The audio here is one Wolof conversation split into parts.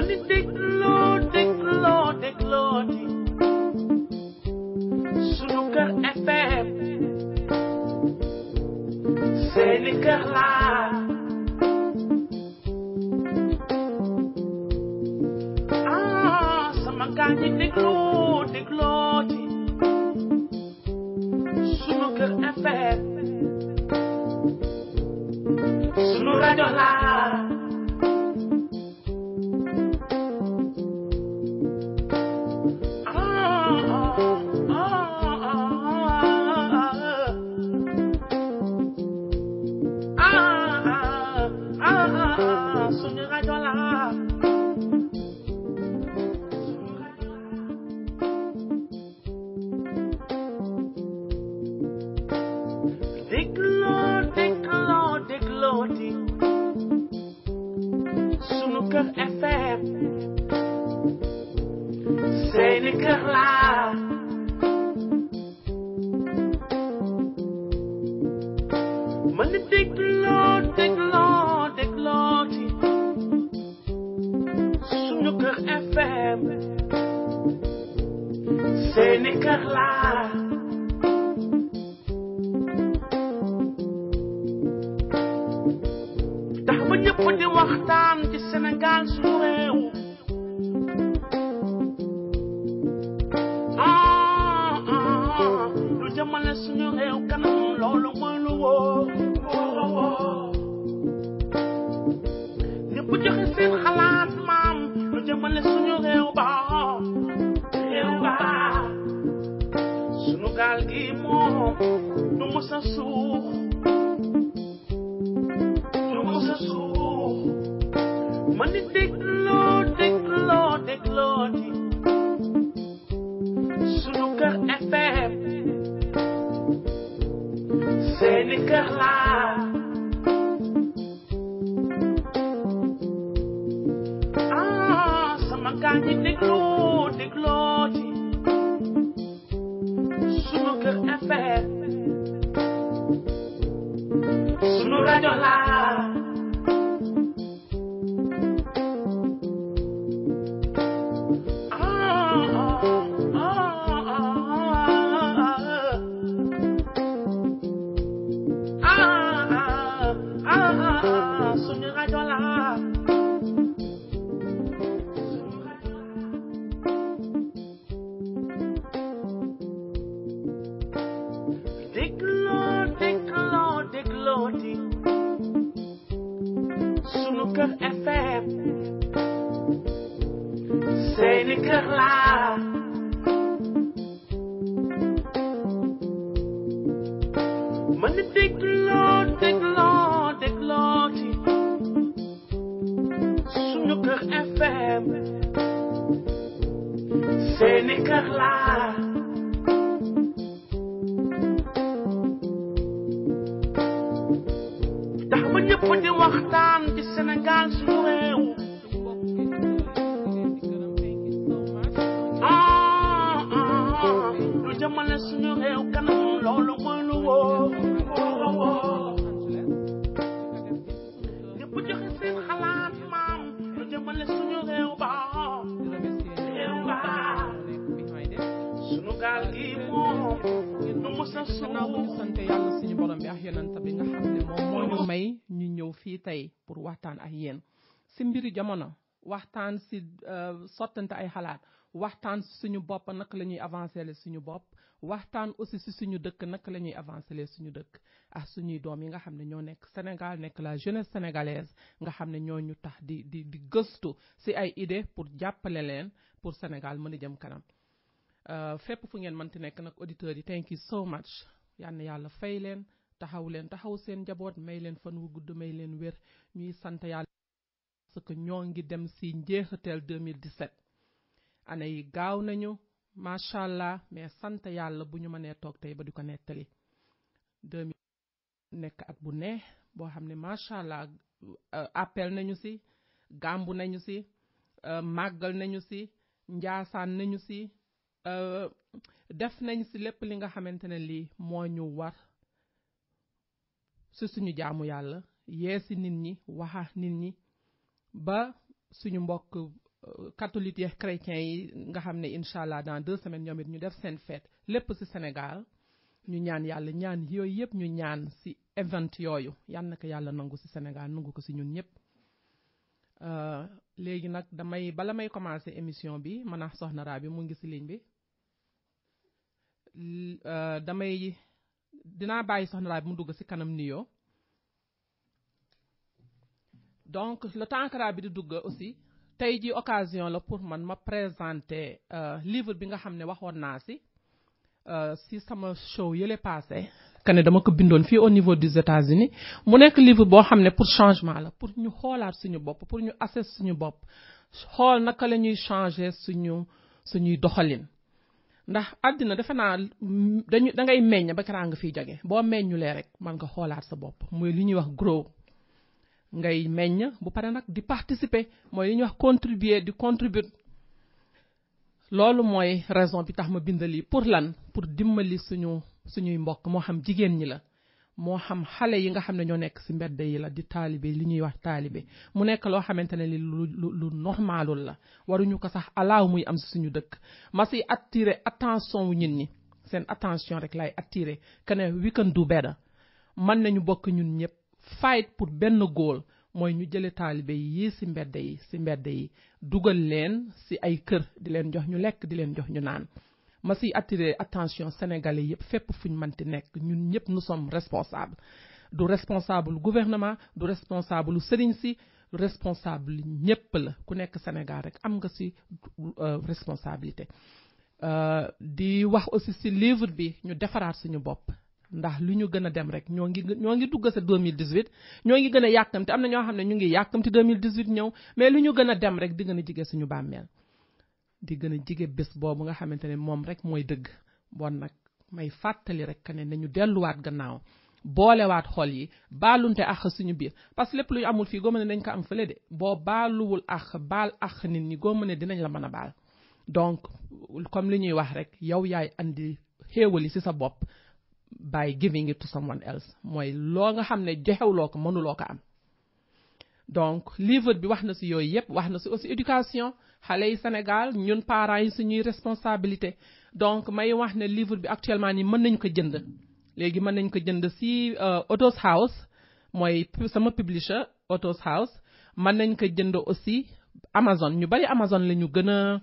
man di dégloo di sunu kër FM seeni kër laa sama gaa ñi dégloo di sunu kër FM sunu rajo laa sunu rajo laa dégloo di sunu kër FM seeni kër laa man di dégloo di sunu kër FM seeni kër laa tax ba ñëpp di waxtaan ci Sénégal suñu réew lu jëmale suñu réew kanam loolu mooy lu wóor ñëpp joxe seen xalaat maam lu jëmale suñu réew ba suñu gaal gi moom du mës a suux man di dégloo di sunu kër FM seeni kër laa sama gaa ñi dégloo di sunu kër FM sunu rajo laa sunu rajo laa dégloo di sunu kër FM seeni kër laa man di dégloo di sunu kër FM seeni kër laa tax ba ñëpp di waxtaan ci Sénégal suñu réew lu jëmale suñu réew kanam loolu mooy lu wóor ñëpp joxe seen xalaat maam lu jëmale suñu réew ba suñu gaal gi moom du mës a suux sant yàlla suñu borom bi ak yonent bi nga xam ne moom moo ñu may ñu ñëw fii tey pour waxtaan ak yéen si mbiri jamono waxtaan si sottante ay xalaat waxtaan si suñu bopp naka la ñuy avancer suñu bopp waxtaan aussi si suñu dëkk naka la ñuy avancer suñu dëkk ak suñuy doom yi nga xam ne ñoo nekk Sénégal nekk la jeunesse sénégalaise nga xam ne ñoo ñu tax di gëstu si ay idées pour jàppale leen pour Sénégal mën a jëm kanam fépp fu ngeen mënti nekk nag auditeurs yi thank you so much yal na yàlla fay leen taxaw seen njaboot may leen fan wu gudd may leen wér ñuy sant yàlla parce que ñoo ngi dem si njeexital 2017 année yi gaaw nañu macha allah mais sant yàlla bu ñu mënee toog tey ba di ko nettali 2000 nekk at bu neex boo xam ne macha allah appel nañu si gàmbu nañu si màggal nañu si njaasaan nañu si def nañ si lépp li nga xamante ne lii moo ñu war si suñu jaamu yàlla yee si nit ñi waxa nit ñi ba suñu mbokk catholiques yi chrétiens yi nga xam ne incha allah dans 2 semaines ñoom it ñu def seen fête lépp ci Sénégal ñu ñaan yàlla ñaan yooyu yëpp ñu ñaan ci event yooyu yal na ko yàlla nangu ci Sénégal nangu ko ci ñun ñëpp. léegi nag bala may commencer émission bi man ak Soxna Rabi mu ngi ci ligne bi dinaa bàyyi Soxna Rabi mu dugg ci kanam nuyoo donc le temps que Rabi di dugg aussi tey ji occasion la pour man ma présenter livre bi nga xam ne waxoon naa ci sama show yële passé que ne dama ko bindoon fii au niveau des États-Unis mu nekk livre boo xam ne pour changement la pour ñu xoolaat suñu bopp pour ñu assess suñu bopp xool naka la ñuy changer suñuy doxalin ndax àddina defe naa da ngay meññ ba keraa nga fiy jóge boo meññulee rek man nga xoolaat sa bopp mooy li ñuy wax grow ngay meññ bu pare nag di participer mooy li ñuy wax contribuer loolu mooy raison bi tax ma bindali pour lan pour dimbali suñuy mbokk moo xam jigéen ñi la moo xam xale yi nga xam ne ñoo nekk ci mbedd yi la di taalibe li ñuy wax taalibe mu nekk loo xamante ne lu normalul la waruñu ko sax alaaw muy am ci suñu dëkk ma ci attirer attention wu ñin ñi seen attention rek lay attirer que ne we can do better mën nañu bokk ñun ñëpp fight pour benn goal mooy ñu jële taalibe yi ci mbedd yi dugal leen ci ay kër di leen jox ñu lekk di leen jox ñu naan ma ci attirer attention sénégalais yëpp fépp fuñ mënti nekk ñun ñëpp nous sommes responsables du responsable gouvernement du responsable sëriñ si du responsable ñëpp la ku nekk Sénégal rek am nga ci responsabilité di wax aussi ci livre bi ñu defaraat suñu bopp ndax lu ñu gën a dem rek ñoo ngi dugg sa 2018 ñoo ngi gën a yàkkamti am na ñoo xam ne ñu ngi yàkkamti 2018 ñëw mais lu ñu gën a dem rek di gën a jige suñu bàmmeel di gën a jige bés boobu nga xamante ne moom rek mooy dëgg bon nag may fàttali rek que ne nañu delluwaat gannaaw boolewaat xol yi baalunte ak suñu biir parce que lépp lu ñu amul fii góoma ne dañ ko am fële de boo baaluwul ak baal ak nit ñi góoma ne dinañ la mën a baal donc comme li ñuy wax rek yow yaay andi xéewali ci sa bopp by giving it to someone else mooy loo nga xam ne joxewloo ko mënuloo ko am donc livre bi wax na ci yooyu yëpp wax na ci aussi éducation xale yi Sénégal ñun parents yi suñuy responsabilité donc may wax ne livre bi actuellement nii mën nañ ko jënd léegi mën nañ ko jënd ci Authors House mooy sama publisher Authors House mën nañ ko jënd aussi Amazon ñu bari Amazon la ñu gën a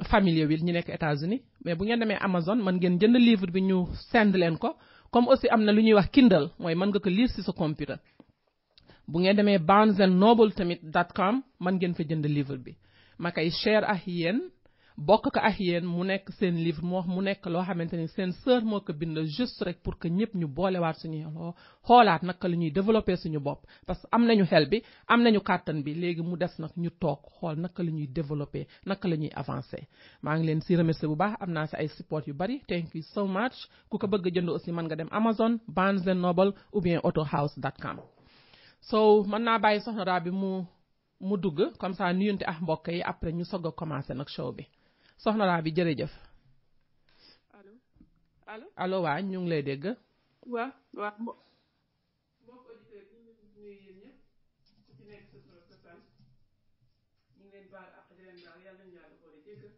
familier wi ñu nekk États-Unis mais bu ngeen demee Amazon mën ngeen jënd livre bi ñu send leen ko comme aussi am na lu ñuy wax Kindle mooy mën nga ko lire ci sa computer bu ngeen demee barnesandnoble tamit .com mën ngeen fa jënd livre bi ma koy share ak yéen bokk ko ak yéen mu nekk seen livre mu nekk loo xamante ni seen sœur moo ko bind juste rek pour que ñëpp ñu boolewaat suñuy xoolaat naka la ñuy développer suñu bopp parce que am nañu xel bi am nañu kàttan bi léegi mu des nag ñu toog xool naka la ñuy développer naka la ñuy avancer maa ngi leen ci remercier bu baax am naa ci ay support yu bari thank you so much ku ko bëgg a jënd aussi mën nga dem Amazon Barnes and Noble ou bien autohouse.com so mën naa bàyyi Soxna Rabi mu dugg comme ça nuyunte ak mbokk yi après ñu soog a commencer nag show bi Soxna Rabi jërëjëf. allo waa ñu ngi lay dégg. waaw. mbokk auditeurs yi ñu ngi nuyu yéen ñëpp ku ci nekk sa tur ak sa sant ñu ngi leen baal ak di leen baal yàlla nañu yàlla boole jéggal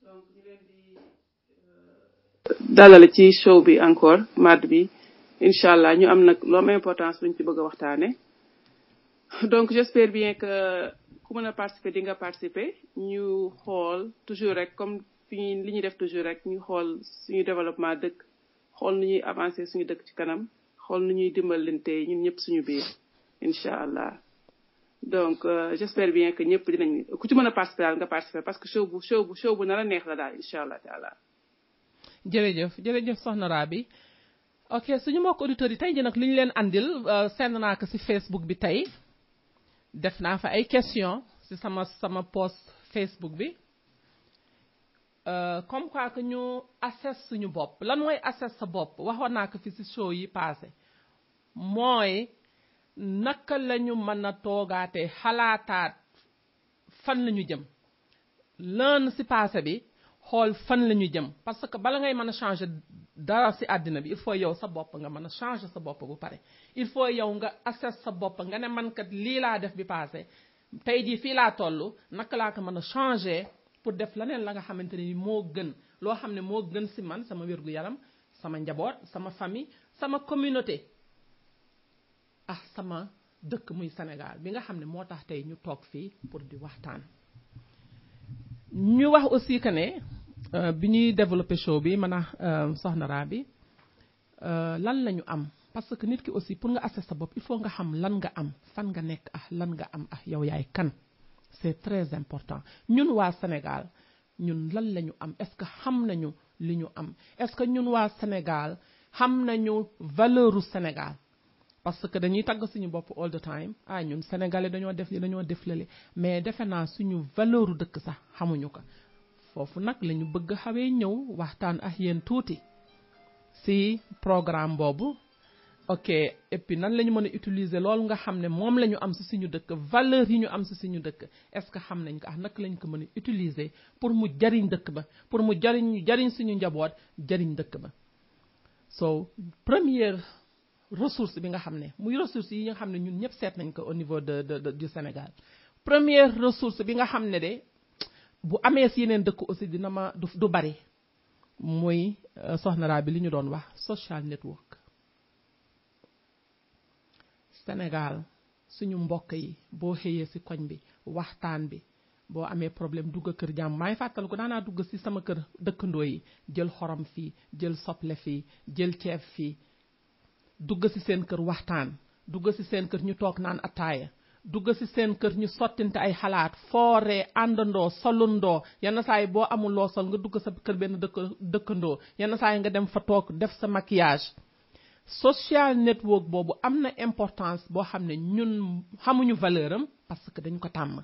donc ñu leen di dalal ci show bi encore mardi bi incha allah ñu am nag lu am importance luñ ci bëgg a waxtaane donc j'espère bien que ku mën a participer di nga participer ñu xool toujours rek comme li ñuy def toujours rek ñu xool suñu développement dëkk xool nu ñuy avancer suñu dëkk ci kanam xool nu ñuy dimbalante ñun ñëpp suñu biir incha allah donc j'espère bien que ñëpp dinañ ku ci mën a participer daal nga participer parce que show bu nar a neex la daal incha allah taala. jërëjëf Soxna Rabi ok suñu mbokk auditeurs yi tey ji nag li ñu leen andil send naa ko ci Facebook bi tey def naa fa ay question ci sama post Facebook bi comme quoi que ñu assess suñu bopp lan mooy assess sa bopp waxoon naa ko fi ci show yi passé mooy naka lañu mën a toogaatee xalaataat fan la ñu jëm lan ci passé bi xool fan la ñu jëm parce que bala ngay mën a changer dara ci àddina bi il faut yow sa bopp nga mën a changer sa bopp bu pare il faut yow nga assess sa bopp nga ne man kat lii laa def bi passé tey jii fii laa toll naka laa ko mën a changer pour def leneen la nga xamante ni moo gën loo xam ne moo gën si man sama wérgu yaram sama njaboot sama famille sama communauté ah sama dëkk muy Sénégal bi nga xam ne moo tax tey ñu toog fii pour di waxtaan. ñu wax aussi que ne bi ñuy développé show bi man a Soxna Raby lan la ñu am parce que nit ki aussi pour nga assess sa bopp il faut nga xam lan nga am fan nga nekk lan nga am yow yaay kan c'est très important ñun waa Sénégal ñun lan la ñu am est-ce que xam nañu li ñu am est-ce que ñun waa Sénégal xam nañu valeuru Sénégal parce que dañuy tagg suñu bopp all the time ñun sénégalais dañoo def li dañoo def lale mais defe naa suñu valeuru dëkk sax xamuñu ko foofu nag la ñu bëgg xawee ñëw waxtaan ak yéen tuuti si programme boobu ok et puis nan la ñu mën a utiliser loolu nga xam ne moom la ñu am si suñu dëkk valeur yi ñu am si suñu dëkk est-ce que xam nañ ko naka lañ ko mën a utiliser pour mu jariñ dëkk ba pour mu jariñ suñu njaboot jariñ dëkk ba so première ressource bi nga xam ne muy ressource yi nga xam ne ñun ñëpp seet nañ ko au niveau du Sénégal première ressource bi nga xam ne de bu amee si yeneen dëkk aussi dina ma du bari muy Soxna Raby li ñu doon wax social network Sénégal suñu mbokk yi boo xëyee si koñ bi waxtaan bi boo amee problème dugg kër jàmm maa ngi fàttaliku daanaa dugg si sama kër dëkkandoo yi jël xorom fii jël soble fii jël ceeb fii dugg si seen kër waxtaan dugg si seen kër ñu toog naan ataaya dugg si seen kër ñu sottinte ay xalaat fooree àndandoo solundoo yenn saa yi boo amul loo sol nga dugg sa kër benn dëkkandoo yenn saa yi nga dem fa toog def sa maquillage social network boobu am na importance boo xam ne ñun xamuñu valeur am parce que dañ ko tàmm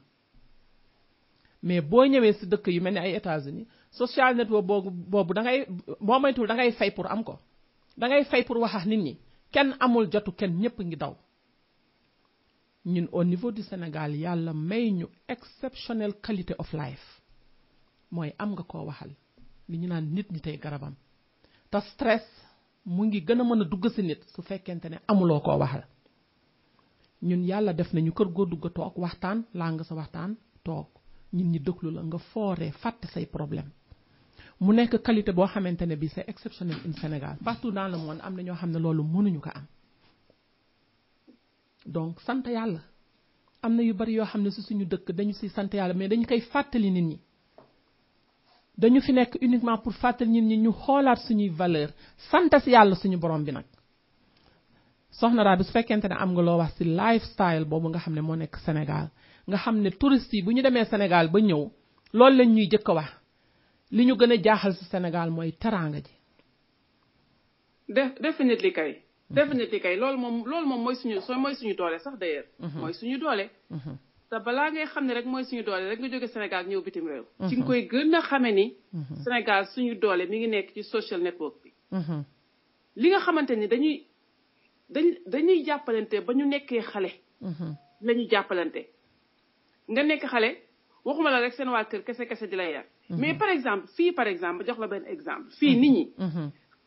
mais boo ñëwee si dëkk yu mel ni ay États-Unis social network boobu da ngay boo moytuwul da ngay fay pour am ko da ngay fay pour wax ak nit ñi kenn amul jotu kenn ñëpp ngi daw ñun au niveau du Sénégal yàlla may ñu exceptionnel quality of life mooy am nga koo waxal li ñu naan nit ñi tey garabam te stress mu ngi gën a mën a dugg si nit su fekkente ne amuloo koo waxal ñun yàlla def nañu kër goo dugg toog waxtaan laa nga sa waxtaan toog ñun ñi déglu la nga fooree fàtte say problème mu nekk qualité boo xamante ne bi c'est exceptionnel in Sénégal partout dans le monde am na ñoo xam ne loolu mënuñu ko am donc sant yàlla am na yu bari yoo xam ne si suñu dëkk dañu si sant yàlla mais dañu koy fàttali nit ñi dañu fi nekk uniquement pour fàttali nit ñi ñu xoolaat suñuy valeur sant si yàlla suñu borom bi nag Soxna Raby su fekkente ne am nga loo wax si lifestyle boobu nga xam ne moo nekk Sénégal nga xam ne touristes yi bu ñu demee Sénégal ba ñëw loolu lañ ñuy jëkk a wax li ñu gën a jaaxal si Sénégal mooy teraanga ji definitely kay loolu moom mooy suñu doole sax d'ailleurs mooy suñu doole te balaa ngay xam ne rek mooy suñu doole rek nga jóge Sénégal ñëw bitim réew ci nga koy gën a xame ni Sénégal suñu doole mi ngi nekk ci social network bi li nga xamante ni dañuy jàppalante ba ñu nekkee xale la ñuy jàppalante nga nekk xale waxuma la rek seen waa kër kese di la yar mais par exemple jox la benn exemple fii nit ñi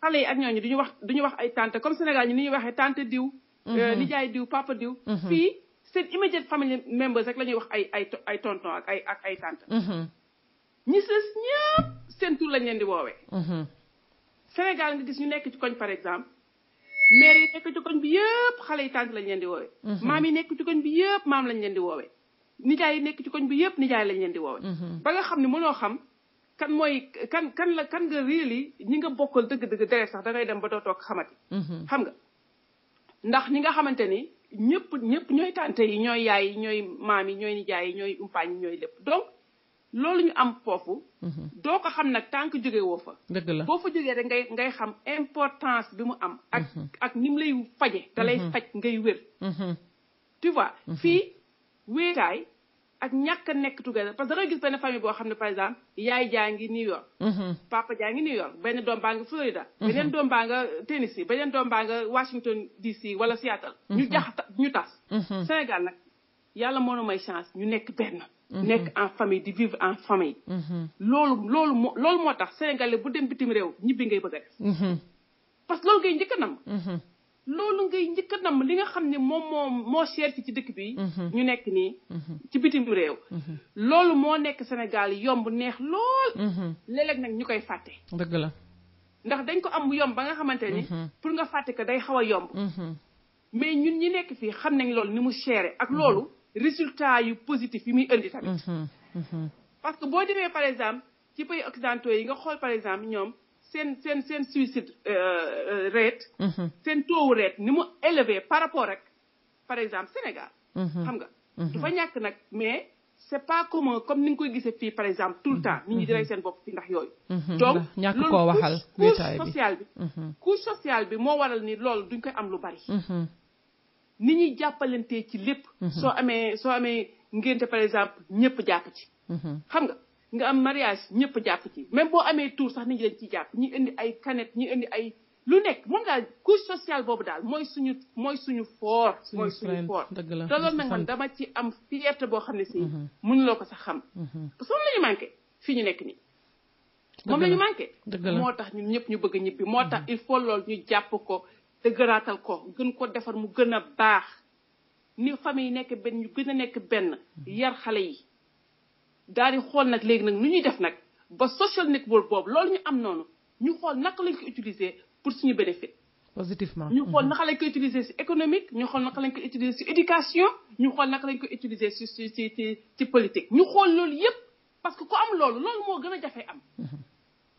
xale yi ak ñooñu duñu wax ay tante comme Sénégal ñi ni ñuy waxee tante diw nijaay diw papa diw fii seen immediate family members rek la ñuy wax ay tonton ak ay tante ñi sës ñëpp seen tur lañ leen di woowee Sénégal nga gis ñu nekk ci koñ par exemple mère yi nekk ci koñ bi yëpp xale yi tante lañ leen di woowee maam yi nekk ci koñ bi yëpp maam lañ leen di woowee nijaay yi nekk ci koñ bi yëpp nijaay lañ leen di woowee ba nga xam ne mënoo xam kan mooy kan nga really ñi nga bokkal dëgg-dëgg deret sax da ngay dem ba doo toog xamati xam nga ndax ñi nga xamante ni ñëpp ñooy tante yi ñooy yaay yi ñooy maam yi ñooy nijaay yi ñooy umpaañ yi ñooy lépp donc loolu ñu am foofu doo ko xam nag tant que jóge woo fa dëgg la boo fa jógee rek ngay xam importance bi mu am ak ni mu lay faje da lay faj ngay wér tu vois fii wéetaay ak ñàkk a nekk together parce que da ngay gis benn famille boo xam ne par exemple yaay jaa ngi New York papa jaa ngi New York benn doom baa nga Florida beneen doom baa nga Tennessee beneen doom baa nga Washington DC wala Seattle ñu tas Sénégal nag yàlla moo na may chance ñu nekk benn nekk en famille di vivre en famille loolu moo tax sénégalais bu dem bitim réew ñibbi ngay bëgg a def parce que loolu ngay njëkk a nam loolu ngay njëkk a nam li nga xam ne moom moo cher fi ci dëkk bi ñu nekk nii ci bitim réew loolu moo nekk Sénégal yomb neex lool léeg-léeg nag ñu koy fàtte dëgg la ndax dañ ko am yomb ba nga xamante ni pour nga fàtte ko day xaw a yomb mais ñun ñi nekk fii xam nañ loolu ni mu chéré ak loolu résultat yu positif yi muy indi tamit parce que boo demee par exemple ci pays occidentaux yi nga xool par exemple ñoom seen suicide rate seen taux rate ni mu élevé par rapport rek par exemple Sénégal xam nga du fa ñàkk nag mais c'est pas commun comme ni nga koy gisee fii par exemple tout le temps nit ñi di rey seen bopp fii ndax yooyu donc ñàkk koo waxal couche sociale bi moo waral ni loolu duñ koy am lu bari ni ñuy jàppalantee ci lépp soo amee ngénte par exemple ñëpp jàpp ci xam nga am mariage ñëpp jàpp ci même boo amee tour sax nit ñi dañ ciy jàpp ñi indi ay canette ñi indi ay lu nekk moom daal couche sociale boobu daal mooy suñu fort mooy suñu fort te loolu nag man dama ci am fierté boo xam ne si mënuloo ko sax xam parce que moom la ñu manqué fii ñu nekk nii moom la ñu manqué moo tax ñun ñëpp ñu bëgg a ñibbi moo tax il faut loolu ñu jàpp ko te gëraatal ko gën ko defar mu gën a baax ni famille nekk benn ñu gën a nekk benn yar xale yi daal di xool nag léegi nag nu ñuy def nag ba social network boobu loolu ñu am noonu ñu xool naka lañ ko utiliser pour suñu bénéfice positivement ñu xool naka lañ ko utiliser ci économique ñu xool naka lañ ko utiliser ci éducation ñu xool naka lañ ko utiliser ci politique ñu xool loolu yépp parce que ku am loolu moo gën a jafe am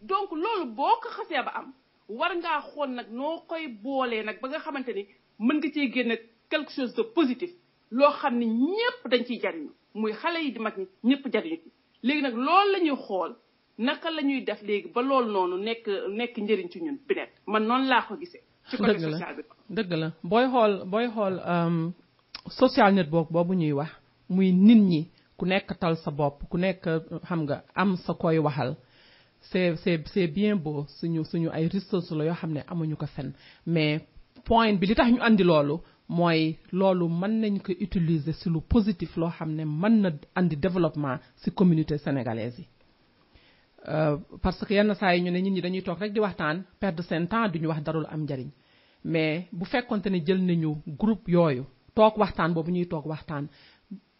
donc loolu boo ko xasee ba am war ngaa xool nag noo koy boolee nag ba nga xamante ni mën nga cee génne quelque chose de positif loo xam ne ñépp dañ ciy jariñu muy xale yi di mag ñi ñëpp jariñu ci léegi nag loolu la ñuy xool naka la ñuy def léegi ba loolu noonu nekk njëriñ ci ñun Binet man noonu laa ko gisee ci côté social bi dëgg la booy xool social network boobu ñuy wax muy nit ñi ku nekk tal sa bopp ku nekk xam nga am sa koy waxal c'est bien beau suñu ay ressources la yoo xam ne amuñu ko fenn mais point bi li tax ñu andi loolu mooy loolu mën nañ ko utiliser ci lu positif loo xam ne mën na andi développement ci communauté sénégalaise yi parce que yenn saa yi ñu ne nit ñi dañuy toog rek di waxtaan perdre seen temps duñu wax darul am njariñ mais bu fekkonte ne jël nañu groupe yooyu toog waxtaan boobu ñuy toog waxtaan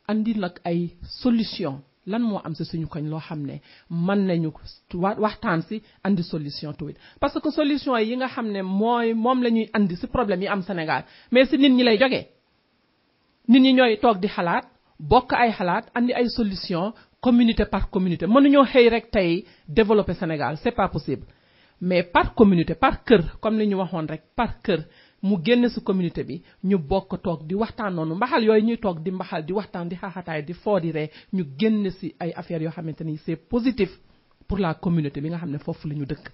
andi nag ay solution lan moo am ci suñu koñ loo xam ne mën nañu waxtaan ci andi solution tuuti parce que solution yi nga xam ne moom la ñuy andi ci problème yi am Sénégal mais ci nit ñi lay jógee nit ñi ñooy toog di xalaat bokk ay xalaat andi ay solution communauté par communauté mënuñoo xëy rek tey développer Sénégal c'est pas possible mais par communauté par kër comme li ñu waxoon rek par kër mu génn ci communauté bi ñu bokk toog di waxtaan noonu mbaxal yooyu ñuy toog di mbaxal di waxtaan di xaaxataay di foo di ree ñu génn ci ay affaires yoo xamante ni c'est positif pour la communauté bi nga xam ne foofu la ñu dëkk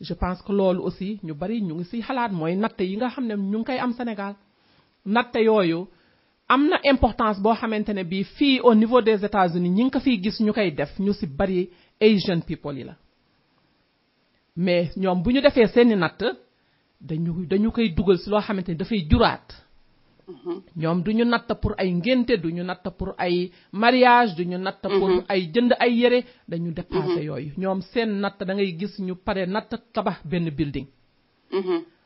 je pense que loolu aussi ñu bari ñu ngi ci xalaat mooy natt yi nga xam ne ñu ngi koy am Sénégal natt yooyu am na importance boo xamante ne bii fii au niveau des États-Unis ñi ngi ko fiy gis ñu koy def ñu ci bari Asian people yi la mais ñoom bu ñu defee seeni natt dañu koy dugal ci loo xamante ni dafay juraat ñoom duñu natt pour ay ngénte duñu natt pour ay mariage duñu natt pour ay jënd ay yére dañu dépassé yooyu ñoom seen natt da ngay gis ñu pare natt tabax benn building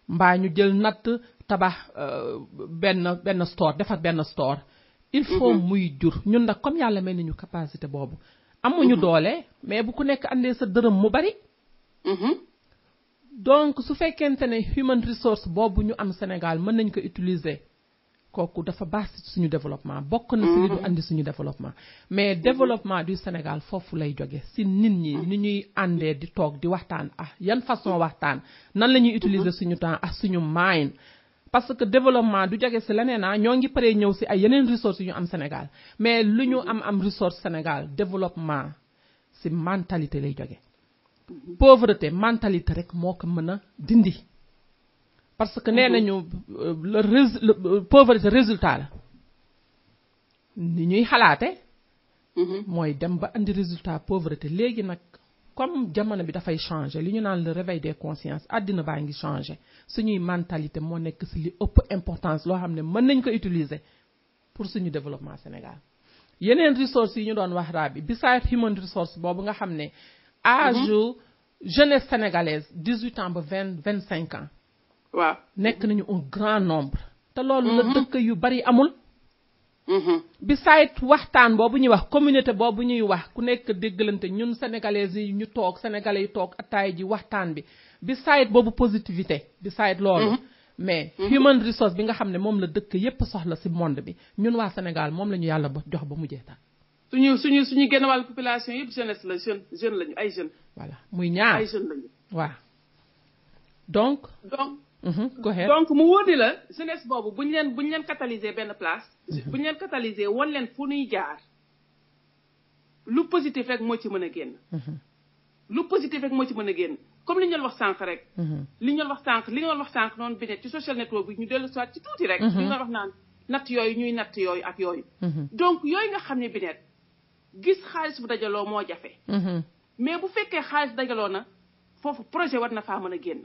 mbaa ñu jël natt tabax benn store defar benn store il faut muy jur ñun nag comme yàlla may nañu capacité boobu amuñu doole mais bu ku nekk andee sa dërëm mu bari donc su fekkente ne human resource boobu ñu am Sénégal mën nañ ko utiliser kooku dafa baax ci suñu développement bokk na ci li du andi suñu développement mais développement du Sénégal foofu lay jóge ci nit ñi ni ñuy àndee di toog di waxtaan yan façon waxtaan nan la ñuy utiliser suñu temps suñu mind parce que développement du jóge ci leneen ñoo ngi paree ñëw ci ay yeneen ressources yu ñu am Sénégal mais lu ñu am ressource Sénégal développement ci mentalité lay jóge pauvreté mentalité rek moo ko mën a dindi parce que nee nañu pauvreté résultat la ni ñuy xalaate mooy dem ba andi résultat pauvreté léegi nag comme jamono bi dafay changer li ñu naan le réveil des consciences àddina baa ngi changer suñuy mentalité moo nekk ci li ëpp importance loo xam ne mën nañ ko utiliser pour suñu développement Sénégal yeneen ressources yi ñu doon wax raa bi besides human resource boobu nga xam ne âge jeunesse sénégalaise 18 ans ba 25 ans waaw nekk nañu un grand nombre te loolu la dëkk yu bari amul besides waxtaan boobu ñuy wax communauté boobu ñuy wax ku nekk déggalante ñun sénégalais yi ñu toog sénégalais yi toog ataay ji waxtaan bi besides boobu positivité besides loolu mais human resource bi nga xam ne moom la dëkk yépp soxla ci monde bi ñun waa Sénégal moom la ñu yàlla ba jox ba mu jeetaan suñu genn wàllu population yëpp jeunesse la jeune lañu ay jeunes voilà muy ñaar ay jeunes lañu waaw donc go ahead. donc mu wóor ni la jeunesse boobu buñ leen catalyser benn place buñ leen catalyser won leen fu ñuy jaar lu positif rek moo ci mën a génn lu positif rek moo ci mën a génn comme li ñu doon wax sànq rek li ñu doon wax sànq noonu bi ci social network bi ñu dellu soit ci tuuti rek li ñu doon wax naan natt yooyu ñuy natt yooyu ak yooyu donc yooyu nga xam ne bi net gis xaalis bu dajaloo moo jafe mais bu fekkee xaalis dajaloo na foofu projet war na faa mën a génn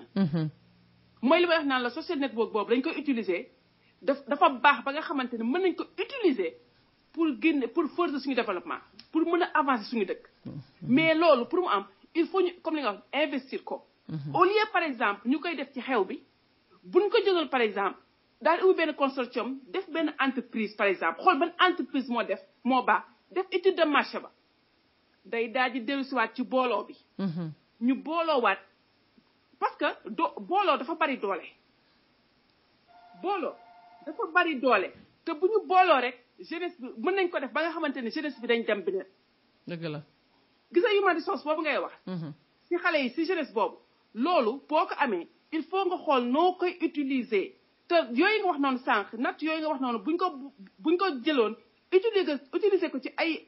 mooy li may wax naan la social network boobu dañ koy utiliser dafa baax ba nga xamante ne mën nañ ko utiliser pour génne pour forcer suñu développement pour mën a avancer suñu dëkk mais loolu pour mu am il faut ñu comme li nga wax investir ko au lieu par exemple ñu koy def ci xew bi buñ ko jëloon par exemple daal ubbi benn consortium def benn entreprise par exemple xool ban entreprise moo baax def étude de marché ba day daal di dellusiwaat ci booloo bi ñu booloowaat parce que booloo dafa bari doole te bu ñu booloo rek jeunesse bi mën nañ ko def ba nga xamante ne jeunesse bi dañ dem bi net dëgg la gis nga human resource boobu ngay wax si xale yi si jeunesse boobu loolu boo ko amee il faut nga xool noo koy utiliser te yooyu nga wax noonu sànq natt yooyu nga wax noonu buñ ko jëloon utiliser ko ci ay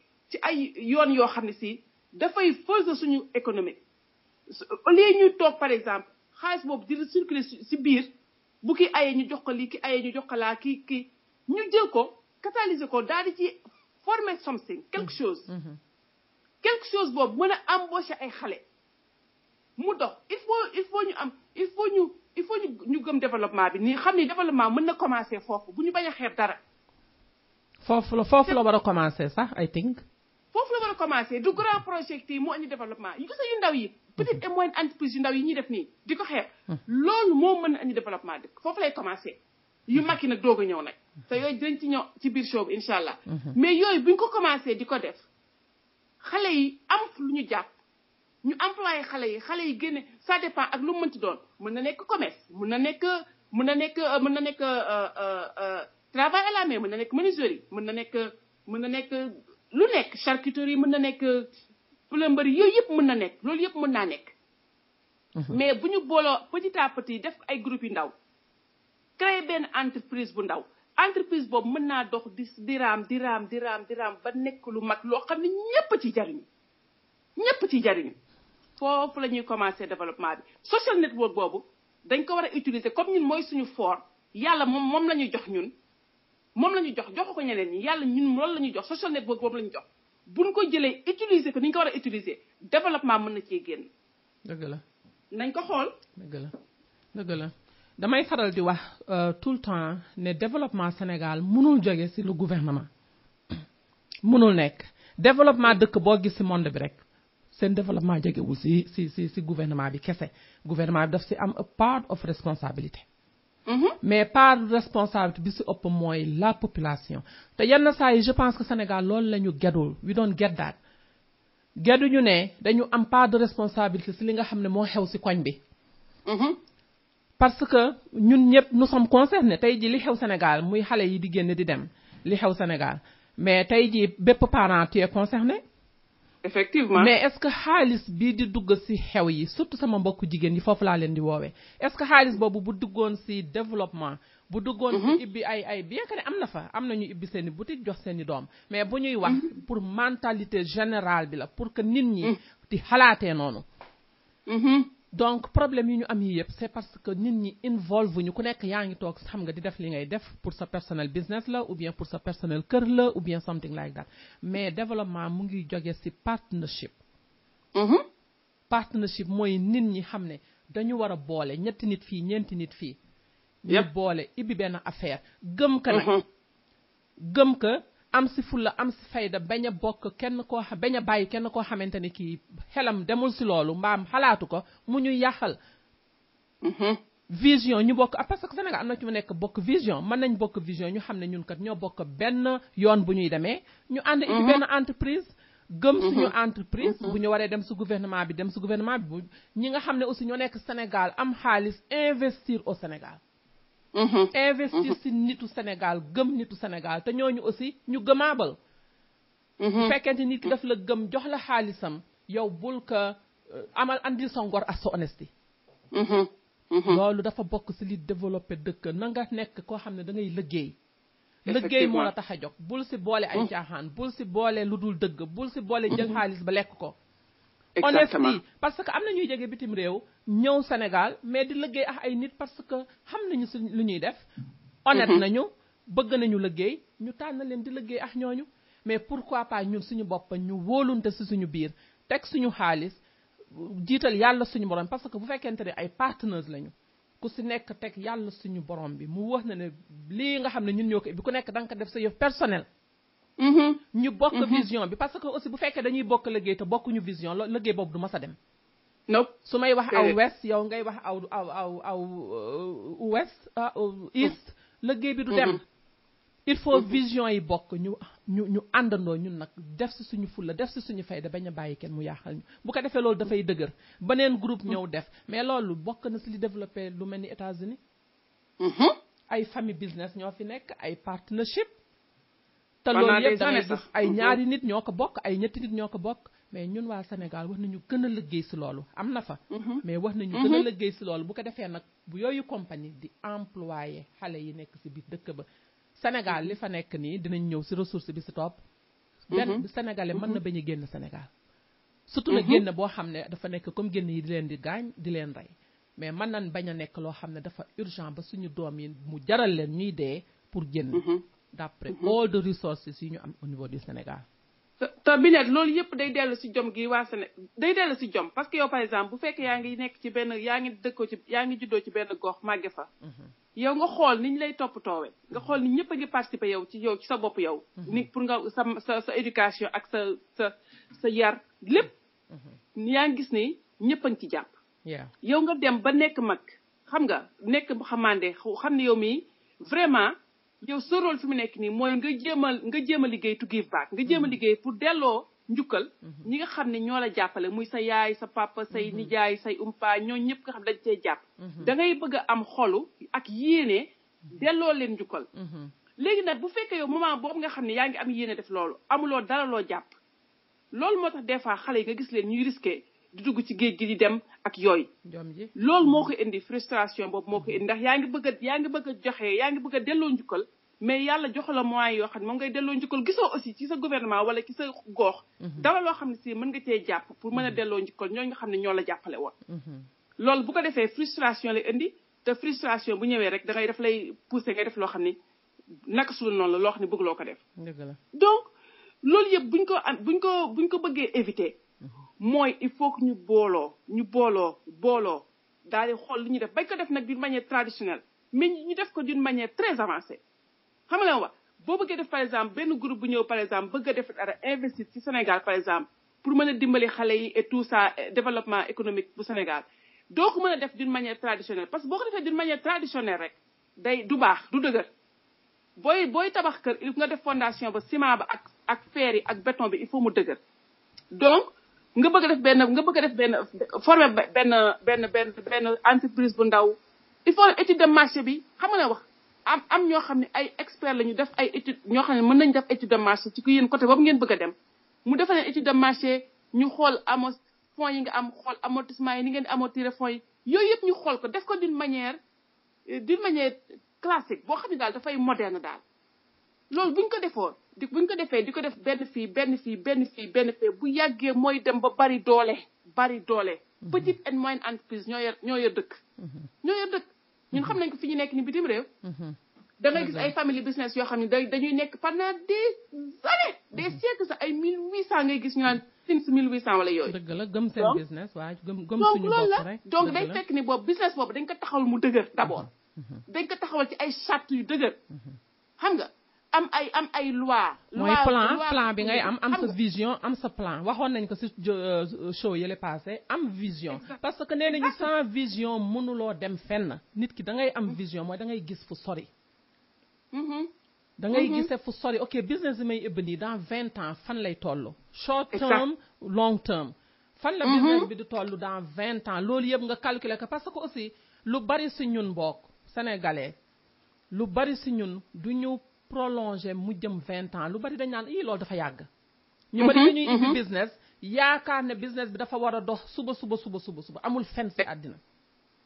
yoon yoo xam ne si dafay forcer suñu économique au lieu ñuy toog par exemple xaalis boobu di circuler si biir bu ki ayee ñu jox ko lii ki ayee ñu jox ko laa kii ñu jël ko catalyser ko daal di ci former something quelque chose boobu mën a embaucher ay xale mu dox il faut ñu gëm développement bi nii xam ni développement mën na commencer foofu bu ñu bañ a xeeb dara foofu la war a commencer sax I think foofu la war a commencer du grand projet yi moo indi développement yu gis yu ndaw yi petite et moyenne entreprise yu ndaw yi ñuy def nii di ko xeeb loolu moo mën a indi développement dëkk foofu lay commencer yu mag yi nag doog a ñëw nag te yooyu dinañ ci ñëw ci biir show bi incha allah mais yooyu buñ ko commencer di ko def xale yi am lu ñu jàpp ñu employé xale yi génne ça dépend ak lu mu mënti doon mën na nekk commerce mën na nekk travail à la main mën na nekk menuiserie mën na nekk lu nekk charcuterie mën na nekk plomberie yooyu yëpp mën na nekk loolu yëpp mën naa nekk mais bu ñu booloo petit à petit def ay groupe yu ndaw créer benn entreprise bu ndaw entreprise boobu mën naa dox di raam ba nekk lu mag loo xam ne ñëpp ci jariñu foofu la ñuy commencer développement bi social network boobu dañ ko war a utiliser comme ñun mooy suñu fort yàlla moom la ñu jox ñun moom la ñu joxu ko ñeneen ñi yàlla ñun loolu la ñuy jox social network boobu la ñu jox buñ ko jëlee utiliser ko ni ñu ko war a utiliser développement mën na cee génn dëgg la nañ ko xool dëgg la damay faral di wax tout le temps ne développement Sénégal mënul jóge ci le gouvernement mënul nekk développement dëkk boo gis ci monde bi rek seen développement jógewul ci gouvernement bi kese gouvernement bi daf ci am a part of responsibility mais part responsabilité bi ci ëpp mooy la population te yenn saa yi je pense que Sénégal loolu la ñu gedul we don't get that geduñu ne dañu am part de responsabilité ci li nga xam ne moo xew ci koñ bi parce que ñun ñëpp nous sommes concernés tey ji li xew Sénégal muy xale yi di génn di dem li xew Sénégal mais tey ji bépp parent tu es concerné effectivement mais est-ce que xaalis bii di dugg ci xew yi surtout sama mbokku jigéen yi foofu laa leen di woowee est-ce que xaalis boobu bu duggoon ci développement bu duggoon ci ibbi ay bien que ne am na fa am na ñu ibbi seeni boutique jox seeni doom mais bu ñuy wax pour mentalité générale bi la pour que nit ñi di xalaatee noonu donc problème yi ñu am yi yëpp c'est parce que nit ñi involve ñu ku nekk yaa ngi toog xam nga di def li ngay def pour sa personnel business la ou bien pour sa personnel kër la ou bien something like that mais développement mu ngi jóge ci partnership partnership mooy nit ñi xam ne dañu war a boole ñetti nit fii ñeenti nit fii ñu boole ibbi benn affaire gëm ka nag gëm ka am ci fulla am ci fayda bañ a bokk kenn koo xam bañ a bàyyi kenn koo xamante ne kii xelam demul ci loolu mbaam xalaatu ko mu ñu yàqal vision ñu bokk parce que Sénégal am na ci mu nekk bokk vision mën nañ bokk vision ñu xam ne ñun kat ñoo bokk benn yoon bu ñuy demee ñu ànd ci benn entreprise gëm suñu entreprise bu ñu waree dem su gouvernement bi dem su gouvernement bi bu ñi nga xam ne aussi ñoo nekk Sénégal am xaalis investir au Sénégal investir si nitu Sénégal gëm nitu Sénégal te ñooñu aussi ñu gëmaabal bu fekkente nit ki daf la gëm jox la xaalisam yow bul ko amal andil sa ngor ak sa honesty loolu dafa bokk si li développé dëkk na nga nekk koo xam ne da ngay liggéey liggéey moo la tax a jóg bul si boole ay caaxaan bul si boole lu dul dëgg bul si boole jël xaalis ba lekk ko honesty parce que am na ñuy jóge bitim réew ñëw Sénégal mais di liggéey ak ay nit parce que xam nañu si lu ñuy def honnête nañu bëgg nañu liggéey ñu tànn leen di liggéey ak ñooñu mais pourquoi pas ñun suñu bopp ñu wóolunte si suñu biir teg suñu xaalis jiital yàlla suñu borom parce que bu fekkente ne ay partenaires lañu ku si nekk teg yàlla suñu borom bi mu wax na ne lii nga xam ne ñun ñoo ko bi ku nekk da nga ko def sa yëf personnel ñu bokk vision bi parce que aussi bu fekkee dañuy bokk liggéey te bokkuñu vision loolu liggéey boobu du mas a dem nope su may wax aw west yow ngay wax aw west east liggéey bi du dem il faut vision yi bokk ñu àndandoo ñun nag def si suñu fulla def si suñu fayda bañ a bàyyi kenn mu yaaxal ñu bu ko defee loolu dafay dëgër beneen groupe ñëw def mais loolu bokk na si li développé lu mel ni États-Unis ay famille business ñoo fi nekk ay partnership te loolu yëpp da ngay gis ay ñaari nit ñoo ko bokk ay ñetti nit ñoo ko bokk mais ñun waa Sénégal war nañu gën a liggéey si loolu am na fa mais war nañu gën a liggéey si loolu bu ko defee nag bu yooyu compagnie di employé xale yi nekk si biir dëkk ba Sénégal li fa nekk nii dinañ ñëw si ressource bi si topp benn Sénégalais mën na bañ a génn Sénégal surtout na génn boo xam ne dafa nekk comme génn yi di leen di gaañ di leen rey mais mën nañ bañ a nekk loo xam ne dafa urgent ba suñu doom yi mu jaral leen ñuy dee pour génn d'après all the resources yi ñu am au niveau du Sénégal te Binet loolu yëpp day dellu si jom gi waa Sénégal day dellu si jom parce que yow par exemple bu fekkee yaa ngi nekk ci benn yaa ngi dëkkoo ci yaa ngi juddoo ci benn gox màgge fa yow nga xool ni ñu lay toppatoowee nga xool ni ñëpp a ngi participer yow ci sa bopp yow ni pour nga sa éducation ak sa yar lépp yaa ngi gis ni ñëpp a ngi ci jàpp yow nga dem ba nekk mag xam nga nekk xamande xam ne yow mii vraiment yow sa rôle fi mu nekk nii mooy nga jéem a liggéey to give back nga jéem a liggéey pour delloo njukkal ñi nga xam ne ñoo la jàppale muy sa yaay sa papa say nijaay say umpa ñoo ñëpp nga xam dañ cee jàpp da ngay bëgg a am xolu ak yéene delloo leen njukkal léegi nag bu fekkee yow moment boobu nga xam ne yaa ngi am yéene def loolu amuloo dara loo jàpp loolu moo tax des fois xale yi nga gis leen ñuy risqué di dugg ci géej gi di dem ak yooyu loolu moo ko indi frustration boobu moo ko indi ndax yaa ngi bëgg a joxe yaa ngi bëgg a delloo njukkal mais yàlla jox la moyens yoo xam ne moom ngay delloo njukkal gisoo aussi ci sa gouvernement wala ci sa gox dara loo xam ne si mën nga cee jàpp pour mën a delloo njukkal ñooñu nga xam ne ñoo la jàppale woon loolu bu ko defee frustration lay indi te frustration bu ñëwee rek daf lay pousser ngay def loo xam ne naka su noonu la loo xam ne bëgg loo ko def donc loolu yëpp buñ ko bëggee éviter mooy il faut que ñu booloo daal di xool li ñuy def bañ ko def nag d'une manière traditionnelle mais ñu def ko d'une manière très avancée xam nga la wax boo bëggee def par exemple benn groupe bu ñëw par exemple bëgg a def dara investir ci Sénégal par exemple pour mën a dimbali xale yi et tout ça développement économique bu Sénégal doo ko mën a def d'une manière traditionnelle parce que boo ko defee d'une manière traditionnelle rek du baax du dëgër booy tabax kër il faut nga def fondation ba ciment ba ak fer yi ak béton bi il faut mu dëgër donc nga bëgg a def benn former benn entreprise bu ndaw il faut étude de marché bi xam nga ne wax am ñoo xam ne ay experts la ñu def ay étude ñoo xam ne mën nañ def étude de marché ci ku yéen côté boobu ngeen bëgg a dem mu defal leen étude de marché ñu xool fonds yi nga am xool amortissement yi ni ngeen di amortir fonds yi yooyu yëpp ñu xool ko def ko d'une manière classique boo xam ne daal dafay moderne daal loolu buñ ko defee di ko def benn fii bu yàggee mooy dem ba bari doole petite and moyenne entreprise ñoo yor dëkk ñun xam nañ ko fi ñu nekk ni bitim réew da ngay gis ay family business yoo xam ne dañuy nekk pendant des années des siècles sax ay 1800 ngay gis ñu naan since 1800 wala yooyu dëgg la gëm seen business waaye gëm suñu bopp rek donc day fekk ni boobu business boobu dañ ko taxawal mu dëgër d'abord dañ ko taxawal ci ay charte yu dëgër xam nga am ay loi mooy plan bi ngay am sa vision am sa plan waxoon nañ ko ci show yële passé am vision parce que nee nañu sans vision mënuloo dem fenn nit ki da ngay am vision mooy da ngay gis fu sori da ngay gisee fu sori ok business bi may ëbb nii dans 20 ans fan lay toll short term long term fan la business bi di toll dans 20 ans loolu yëpp nga calculer ko parce que aussi lu bari ci ñun bokk sénégalais lu bari ci ñun du ñu prolonger mu jëm 20 ans lu bari dañ naan loolu dafa yàgg ñu bari dañuy ubbi business yaakaar ne business bi dafa war a dox suba amul fen ci àddina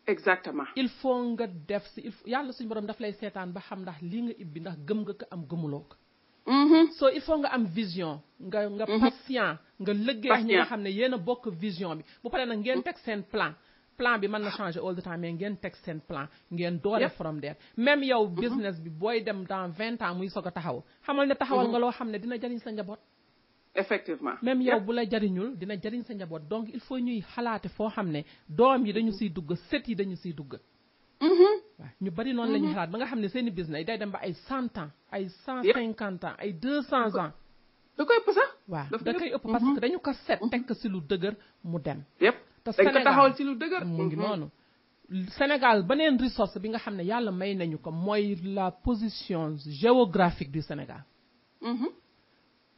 exactement il faut nga def ci yàlla suñu borom daf lay seetaan ba xam ndax lii nga ibbi ndax gëm nga ko am gëmuloo ko so il faut nga am vision nga patient nga liggéey ñi nga xam ne yéen a bokk vision bi bu paree nag ngeen teg seen plan bi mën na changer all the time mais ngeen teg seen plan ngeen doore from there même yow business bi booy dem dans 20 ans muy soog a taxaw xamal ne taxawal nga loo xam ne dina jariñ sa njaboot effectivement même yow bu la jariñul dina jariñ sa njaboot donc il faut ñuy xalaate foo xam ne doom yi dañu siy dugg sët yi dañu siy dugg waaw ñu bari noonu la ñuy xalaat ba nga xam ne seeni business day dem ba ay 100 ans ay 150 ans ay 200 ans da koy ëpp sax waaw da koy ëpp parce que dañu ko set teg ko si lu dëgër mu dem te dañ ko taxawal ci lu dëgër mu ngi noonu Sénégal beneen ressource bi nga xam ne yàlla may nañu ko mooy la position géographique du Sénégal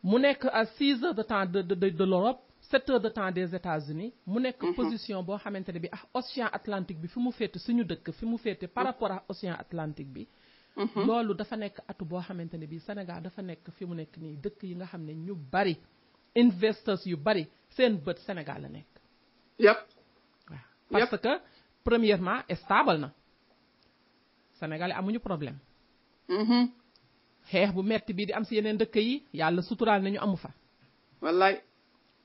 mu nekk à 6 heures de temps de l'Europe 7 heures de temps des États-Unis mu nekk position boo xamante ne bi océan Atlantique bi fi mu féete suñu dëkk fi mu féete par rapport à océan Atlantique bi loolu dafa nekk atu boo xamante ne bi Sénégal dafa nekk fi mu nekk nii dëkk yi nga xam ne ñu bari investors yu bari seen bët Sénégal la nekk waaw parce que premièrement stable na Sénégalais amuñu problème xeex bu metti bii di am si yeneen dëkk yi yàlla suturaal nañu amu fa wallaay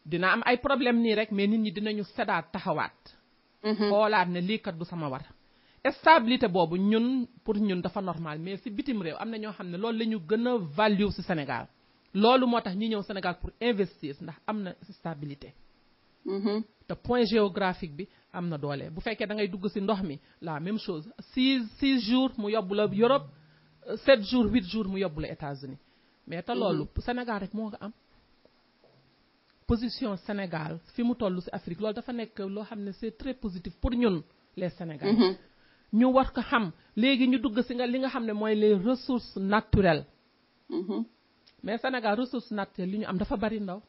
dina am ay problème nii rek mais nit ñi dinañu sedaat taxawaat xoolaat ne lii kat du sama war stabilité boobu ñun pour ñun dafa normal mais si bitim réew am na ñoo xam ne loolu la ñu gën a value si Sénégal loolu moo tax ñu ñëw Sénégal pour investir ndax am na stabilité te point géographique bi am na doole bu fekkee da ngay dugg si ndox mi la même chose 6 jours mu yóbbu la Europe 7 jours 8 jours mu yóbbu la États-Unis mais te loolu Sénégal rek moo ko am position Sénégal fi mu toll si Afrique loolu dafa nekk loo xam ne c'est très positif pour ñun les Sénégalais ñu war ko xam léegi ñu dugg si li nga xam ne mooy les ressources naturelles mais Sénégal ressources naturelles li ñu am dafa bari ndaw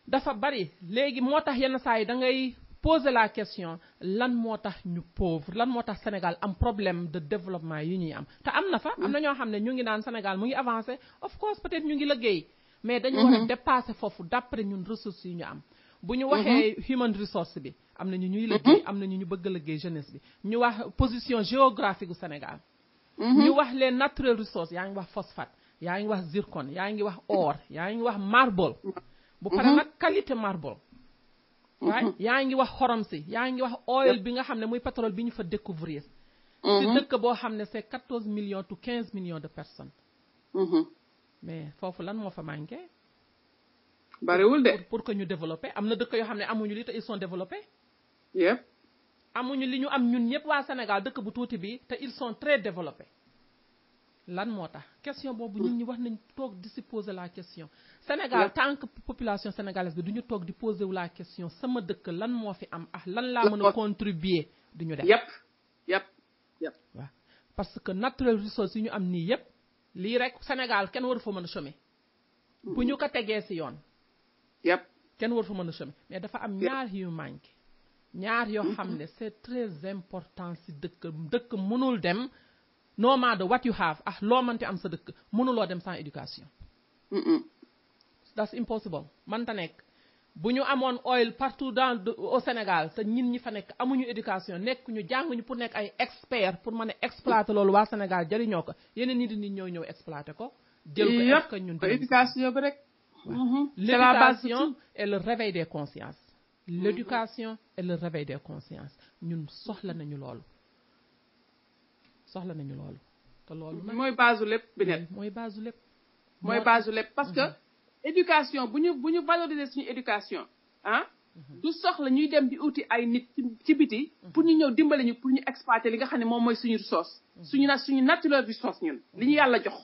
dafa bari léegi moo tax yenn saa yi da ngay poser la question lan moo tax ñu pauvre lan moo tax Sénégal am problème de développement yi ñuy am te am na fa am na ñoo xam ne ñu ngi naan Sénégal mu ngi avancé of course peut-être ñu ngi liggéey mais dañu war a dépasser foofu d'après ñun ressources yi ñu am bu ñu waxee human resource bi am na ñu ñuy liggéey am na ñu bëgg a liggéey jeunesse bi ñu wax position géographique du Sénégal ñu wax les natural resources yaa ngi wax phosphate yaa ngi wax zircon yaa ngi wax or yaa ngi wax marble bu pare nag qualité marble waaye yaa ngi wax xorom si yaa ngi wax oil bi nga xam ne muy pétrole bi ñu fa découvrir si dëkk boo xam ne c'est 14 millions to 15 millions de personnes mais foofu lan moo fa manqué bariwul de pour que ñu développé am na dëkk yoo xam ne amuñu li te ils sont développés amuñu li ñu am ñun ñëpp waa Sénégal dëkk bu tuuti bi te ils sont très développés lan moo tax question boobu ñun ñi wax nañ toog di si poser la question Sénégal tant que population sénégalaise bi du ñu toog di poser wu la question sama dëkk lan moo fi am lan laa mën a contribuer du ñu def yëpp waaw parce que natural resources yi ñu am nii yëpp lii rek Sénégal kenn waru fa mën a chômer bu ñu ko tegee si yoon kenn waru fa mën a chômer mais dafa am ñaar yu manqué ñaar yoo xam ne c'est très important si dëkk mënul dem no matter what you have loo mënti am sa dëkk mënuloo dem sans éducation that's impossible mënta nekk bu ñu amoon oil partout au Sénégal te ñin ñi fa nekk amuñu éducation nekk ñu jànguñu pour nekk ay expert pour mën a exploiter loolu waa Sénégal jëriñoo ko yeneen nit ñi ñëw exploiter ko jël ko est-ce que ñun éducation bi rek l'éducation est le réveil des consciences l'éducation est le réveil des consciences ñun soxla nañu loolu te loolu nag mooy base lépp bi net mooy base lépp parce que éducation bu ñu valoriser suñu éducation du soxla ñuy dem di uti ay nit ci biti pour ñu ñëw dimbale ñu pour ñu exploiter li nga xam ne moom mooy suñu ressource suñu natural resource ñun li ñu yàlla jox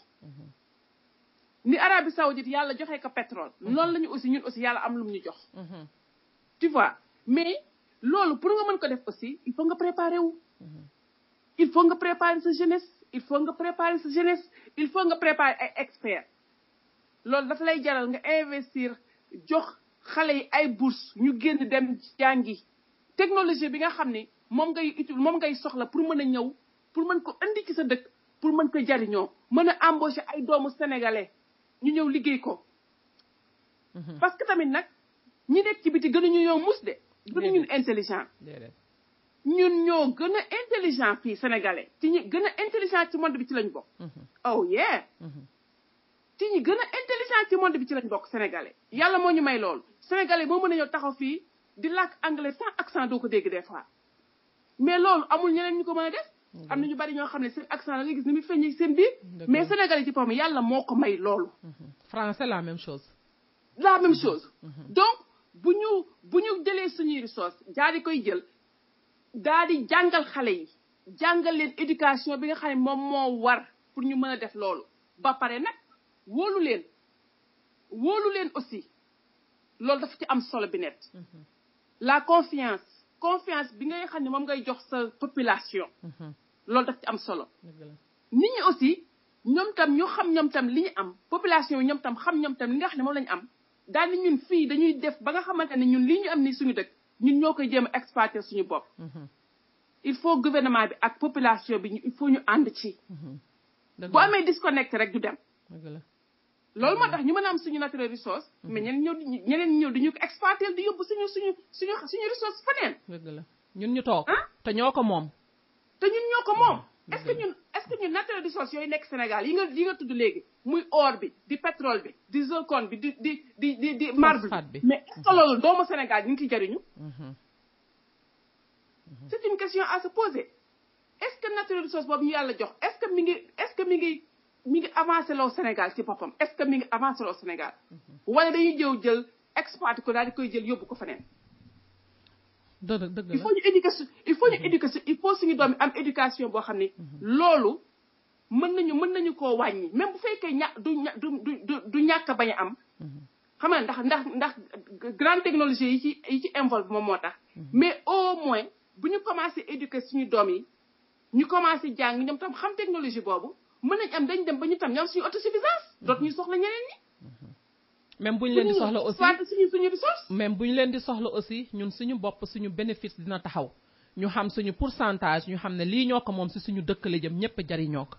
ni Arabie Saoudite yàlla joxe ko pétrole loolu lañu aussi ñun aussi yàlla am lu mu ñu jox tu vois mais loolu pour nga mën ko def aussi il faut nga préparer wu il faut nga préparer sa jeunesse il faut nga préparer sa jeunesse il faut nga préparer ay experts loolu dafa lay jaral nga investir jox xale yi ay bourse ñu génn dem jàngi technologie bi nga xam ne moom ngay soxla pour mën a ñëw pour mën ko indi ci sa dëkk pour mën ko jariñoo mën a embaucher ay doomu sénégalais ñu ñëw liggéey ko parce que tamit nag ñi nekk ci biti gënuñu ñoo mus de gënuñu intelligent ñun ñoo gën a intelligent fii sénégalais ci ñi gën a intelligent ci monde bi ci lañ bokk oh yeah ci ñi gën a intelligent ci monde bi ci lañ bokk sénégalais yàlla moo ñu may loolu sénégalais moo mën a ñëw taxaw fii di làkk anglais sans accent doo ko dégg des fois mais loolu amul ñeneen ñu ko mën a def am na ñu bari ñoo xam ne seen accent la nga gis ni muy feeñee seen biir mais sénégalais ci boppam yàlla moo ko may loolu français la même chose donc bu ñu jëlee suñuy ressources daal di koy jël daal di jàngal xale yi jàngal leen éducation bi nga xam ne moom moo war pour ñu mën a def loolu ba pare nag wóolu leen aussi loolu dafa ci am solo bi net la confiance bi ngay xam ne moom ngay jox sa population loolu dafa ci am solo nit ñi aussi ñoom tam ñu xam ñoom tam li ñu am population yi ñoom tam xam ñoom tam li nga xam ne moom la ñu am daal ni ñun fii dañuy def ba nga xamante ne ñun lii ñu am ni suñu dëkk ñun ñoo koy jéem a exploiter suñu bopp il faut gouvernement bi ak population bi il faut ñu ànd ci bu amee disconnect rek du dem loolu moo tax ñu mën a am suñu natural resource mais ñeneen ñëw di ñu ko exploiter di yóbbu suñu ressource faneen dëgg la ñun ñu toog te ñoo ko moom est-ce que ñun natural resource yooyu nekk Sénégal yi nga tudd léegi muy or bi di pétrole bi di zircon bi di marbre bi mais est-ce que loolu doomu Sénégal ñu ngi ciy jariñu c'est une question à se poser est-ce que natural resource boobu ñu yàlla jox est-ce que mi ngi avancé loo Sénégal ci boppam est-ce que mi ngi avancé loo Sénégal wala dañuy jël exploité ko daal di koy jël yóbbu ko feneen dëgg il faut ñu éduquer il faut suñu doom am éducation boo xam ne loolu mën nañu koo wàññi même bu fekkee du ñàkk bañ a am xam nga ndax grande technologie yi ci involve moom moo tax mais au moins bu ñu commencé éduquer suñu doom yi ñu commencé jàng ñoom tam xam technologie boobu mën nañ am dañ dem ba ñu tam ñoom suñu autosuffisance dootu ñu soxla ñeneen ñi même bu ñu leen di soxla aussi suñu ressource même bu ñu leen di soxla aussi ñun suñu bopp suñu bénéfice dina taxaw ñu xam suñu pourcentage ñu xam ne lii ñoo ko moom si suñu dëkk la jëm ñëpp jariñoo ko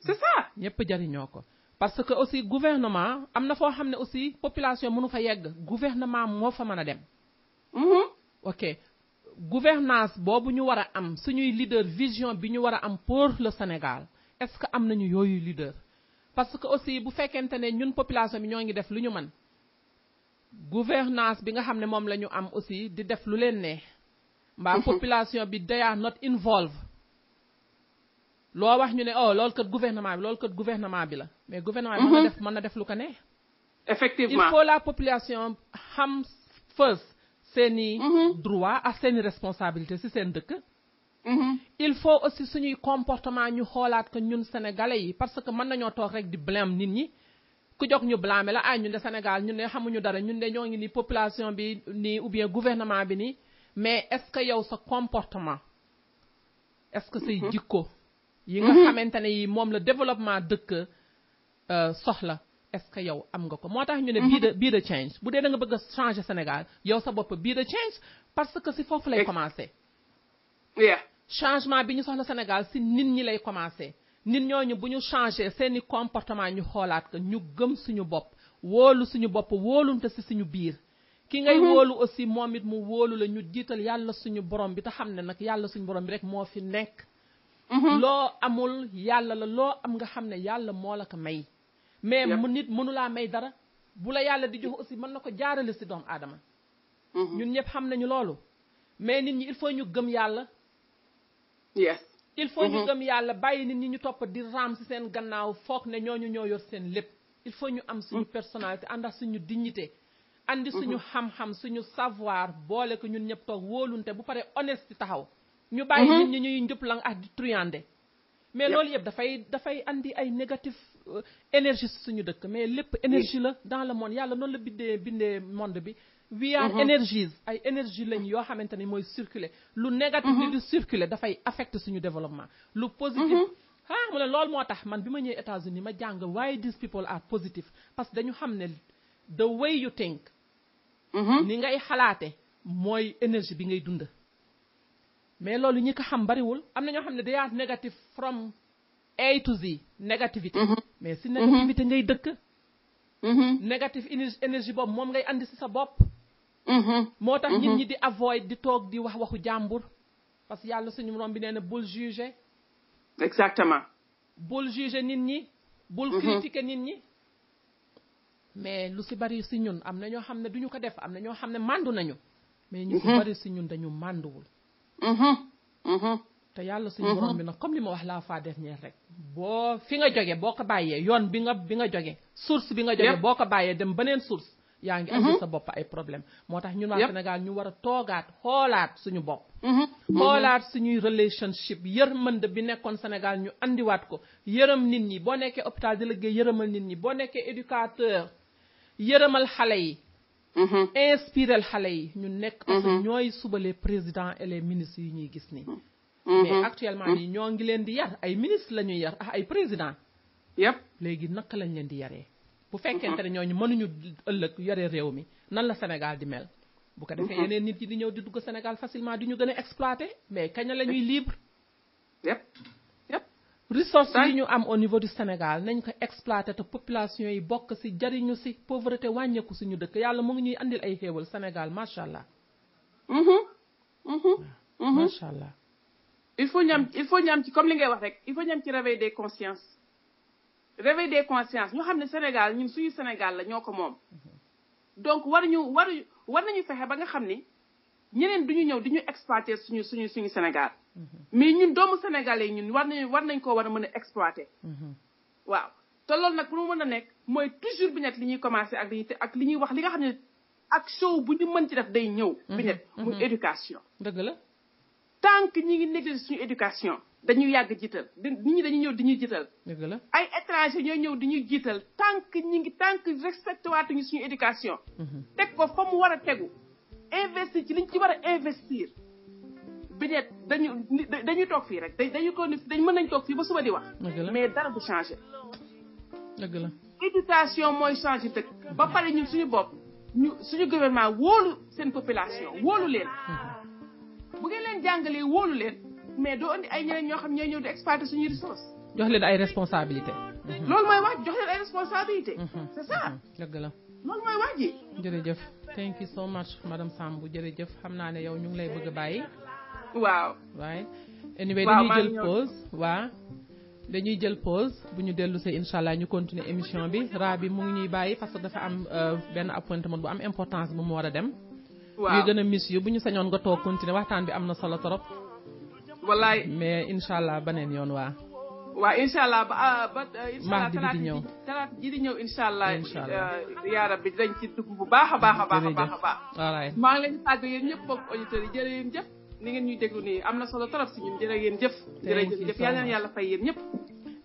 c'est ça ñëpp jariñoo ko parce que aussi gouvernement am na foo xam ne aussi population mënu fa yegg gouvernement moo fa mën a dem ok gouvernance boobu ñu war a am suñuy leader vision bi ñu war a am pour le Sénégal est-ce que am nañu yooyu leader parce que aussi bu fekkente ne ñun population bi ñoo ngi def lu ñu mën gouvernance bi nga xam ne moom la ñu am aussi di def lu leen neex mbaa population bi they are not involved loo wax ñu ne loolu kat gouvernement bi la mais gouvernement bi mën na def lu ko neex effectivement il faut la population xam first seeni droit ak seeni responsabilité ci seen dëkk il faut aussi suñuy comportement ñu xoolaat ko ñun sénégalais yi parce que mën nañoo toog rek di blâme nit ñi ku jox ñu blâmer la ñun de Sénégal ñun de xamuñu dara ñun de ñoo ngi ni population bi nii ou bien gouvernement bi nii mais est-ce que yow sa comportement est-ce que say jikko yi nga xamante ne yi moom la développement dëkk soxla est-ce que yow am nga ko moo tax ñu ne be the change bu dee da nga bëgg a changer Sénégal yow sa bopp be the change parce que si foofu lay commencer changement bi ñu soxla Sénégal si nit ñi lay commencer nit ñooñu bu ñu changer seeni comportement ñu xoolaat ko ñu gëm suñu bopp wóolu suñu bopp wóolunte si suñu biir ki ngay wóolu aussi moom it mu wóolu la ñu jiital yàlla suñu borom bi te xam ne nag yàlla suñu borom bi rek moo fi nekk loo amul yàlla la loo am nga xam ne yàlla moo la ko may mais mu nit mënulaa may dara bu la yàlla di jox aussi mën na ko jaarale si doomu aadama ñun ñëpp xam nañu loolu mais nit ñi il faut ñu gëm yàlla il faut ñu gëm yàlla bàyyi nit ñi ñu topp di raam si seen gannaaw foog ne ñooñu ñoo yor seen lépp il faut ñu am suñu personnalité ànd ak suñu dignité andi suñu xam-xam suñu savoir boole ko ñun ñëpp toog wóolunte bu pare honesty taxaw ñu bàyyi nit ñi ñuy njëpplang ak di truyande mais loolu yëpp dafay andi ay négatif énergie si suñu dëkk mais lépp énergie la dans le monde yàlla noonu la bindee monde bi we are energies ay énergie lañ yoo xamante ni mooy circuler lu négatif li di circuler dafay affecter suñu développement lu positif mu ne loolu moo tax man bi ma ñëwee États-Unis ma jàng why these people are positive parce que dañu xam ne the way you think ni ngay xalaate mooy énergie bi ngay dund mais loolu ñi ko xam bariwul am na ñoo xam ne they are negative from A to Z négativité mais si négativité ngay dëkk négative énergie boobu moom ngay andi si sa bopp moo tax nit ñi di avoid di toog di wax waxu jàmbur parce que yàlla suñu borom bi nee na bul juger exactement bul juger nit ñi bul critiquer nit ñi mais lu si bari si ñun am na ñoo xam ne duñu ko def am na ñoo xam ne màndu nañu mais ñu si bari si ñun dañu mànduwul te yàlla suñu borom bi nag comme li ma wax la fois dernière rek boo fi nga jóge boo ko bàyyee yoon bi nga jóge source bi nga jóge boo ko bàyyee dem beneen source yaa ngi andi sa bopp ay problème moo tax ñun waa Sénégal ñu war a toogaat xoolaat suñu bopp xoolaat suñuy relationship yërmande bi nekkoon Sénégal ñu andiwaat ko yërëm nit ñi boo nekkee hôpital di liggéey yërëmal nit ñi boo nekkee éducateur yërëmal xale yi inspirel xale yi ñu nekk parce que ñooy suba les présidents et les ministres yi ñuy gis nii mais actuellement nii ñoo ngi leen di yar ay ministre la ñuy yar ay président léegi naka lañ leen di yaree bu fekkente ne ñooñu mënuñu ëllëg yore réew mi nan la Sénégal di mel bu ko defee yeneen nit yi di ñëw di dugg Sénégal facilement di ñu gën a exploiter mais kañ la ñuy libre ressources yi ñu am au niveau du Sénégal nañ ko exploiter te population yi bokk ci jariñu ci pauvreté wàññeeku suñu dëkk yàlla mu ngi ñuy andil ay xéewal Sénégal macha allah macha allah il faut ñu am ci comme li ngay wax rek il faut ñu am ci réveil des consciences ñu xam ne Sénégal ñun suñu Sénégal la ñoo ko moom donc war nañu fexe ba nga xam ni ñeneen duñu ñëw di ñu exploiter suñu Sénégal mais ñun doomu sénégalais yi ñun war nañ koo war a mën a exploiter waaw te loolu nag pour mu mën a nekk mooy toujours bi net li ñuy commencer ak li ñuy wax li nga xam ne ak show bu ñu mën ci def day ñëw bi net muy éducation dëgg la tant que ñi ngi négliger suñu éducation dañuy yàgg jiital nit ñi dañuy ñëw di ñuy jiital dëgg la ay étranger ñooy ñëw di ñuy jiital tant que respecté waatuñu suñu éducation teg ko fa mu war a tegu investir ci liñ ci war a investir bi net dañuy toog fii rek dañ mën nañ toog fii ba suba di wax mais dara du changer dëgg la éducation mooy changer dëkk ba pare ñun suñu bopp suñu gouvernement wóolu seen population wóolu leen bu ngeen leen jàngalee wóolu leen mais doo andi ay ñeneen ñoo xam ñooy ñëw di exploiter suñuy ressources jox leen ay responsabilité loolu mooy wax jox leen ay responsabilité c'est ça dëgg la loolu mooy wax ji jërëjëf thank you so much madame Sambou jërëjëf xam naa ne yow ñu ngi lay bëgg a bàyyi waaw right anyway dañuy jël pause bu ñu dellu see incha allah ñu continuer émission bi Rabi mu ngi ñuy bàyyi parce que dafa am benn appointment bu am importance bu mu war a dem waaw gën a miss yu bu ñu sañoon nga toog continuer waxtaan bi am na solo trop wallaay mais incha allah beneen yoon waa incha allah ba mardi bi di ñëw talaata ji di ñëw incha allah yaa rabbi dinañ ci dugg bu baax a baax a baax a baax a baax alright maa ngi leen di tàgg yéen ñëpp bokk auditeurs yi jërë yéen jëf ni ngeen ñuy déglu nii am na solo trop si ñun jërë ngeen jëf jërëjëf yal na yàlla fay yéen ñëpp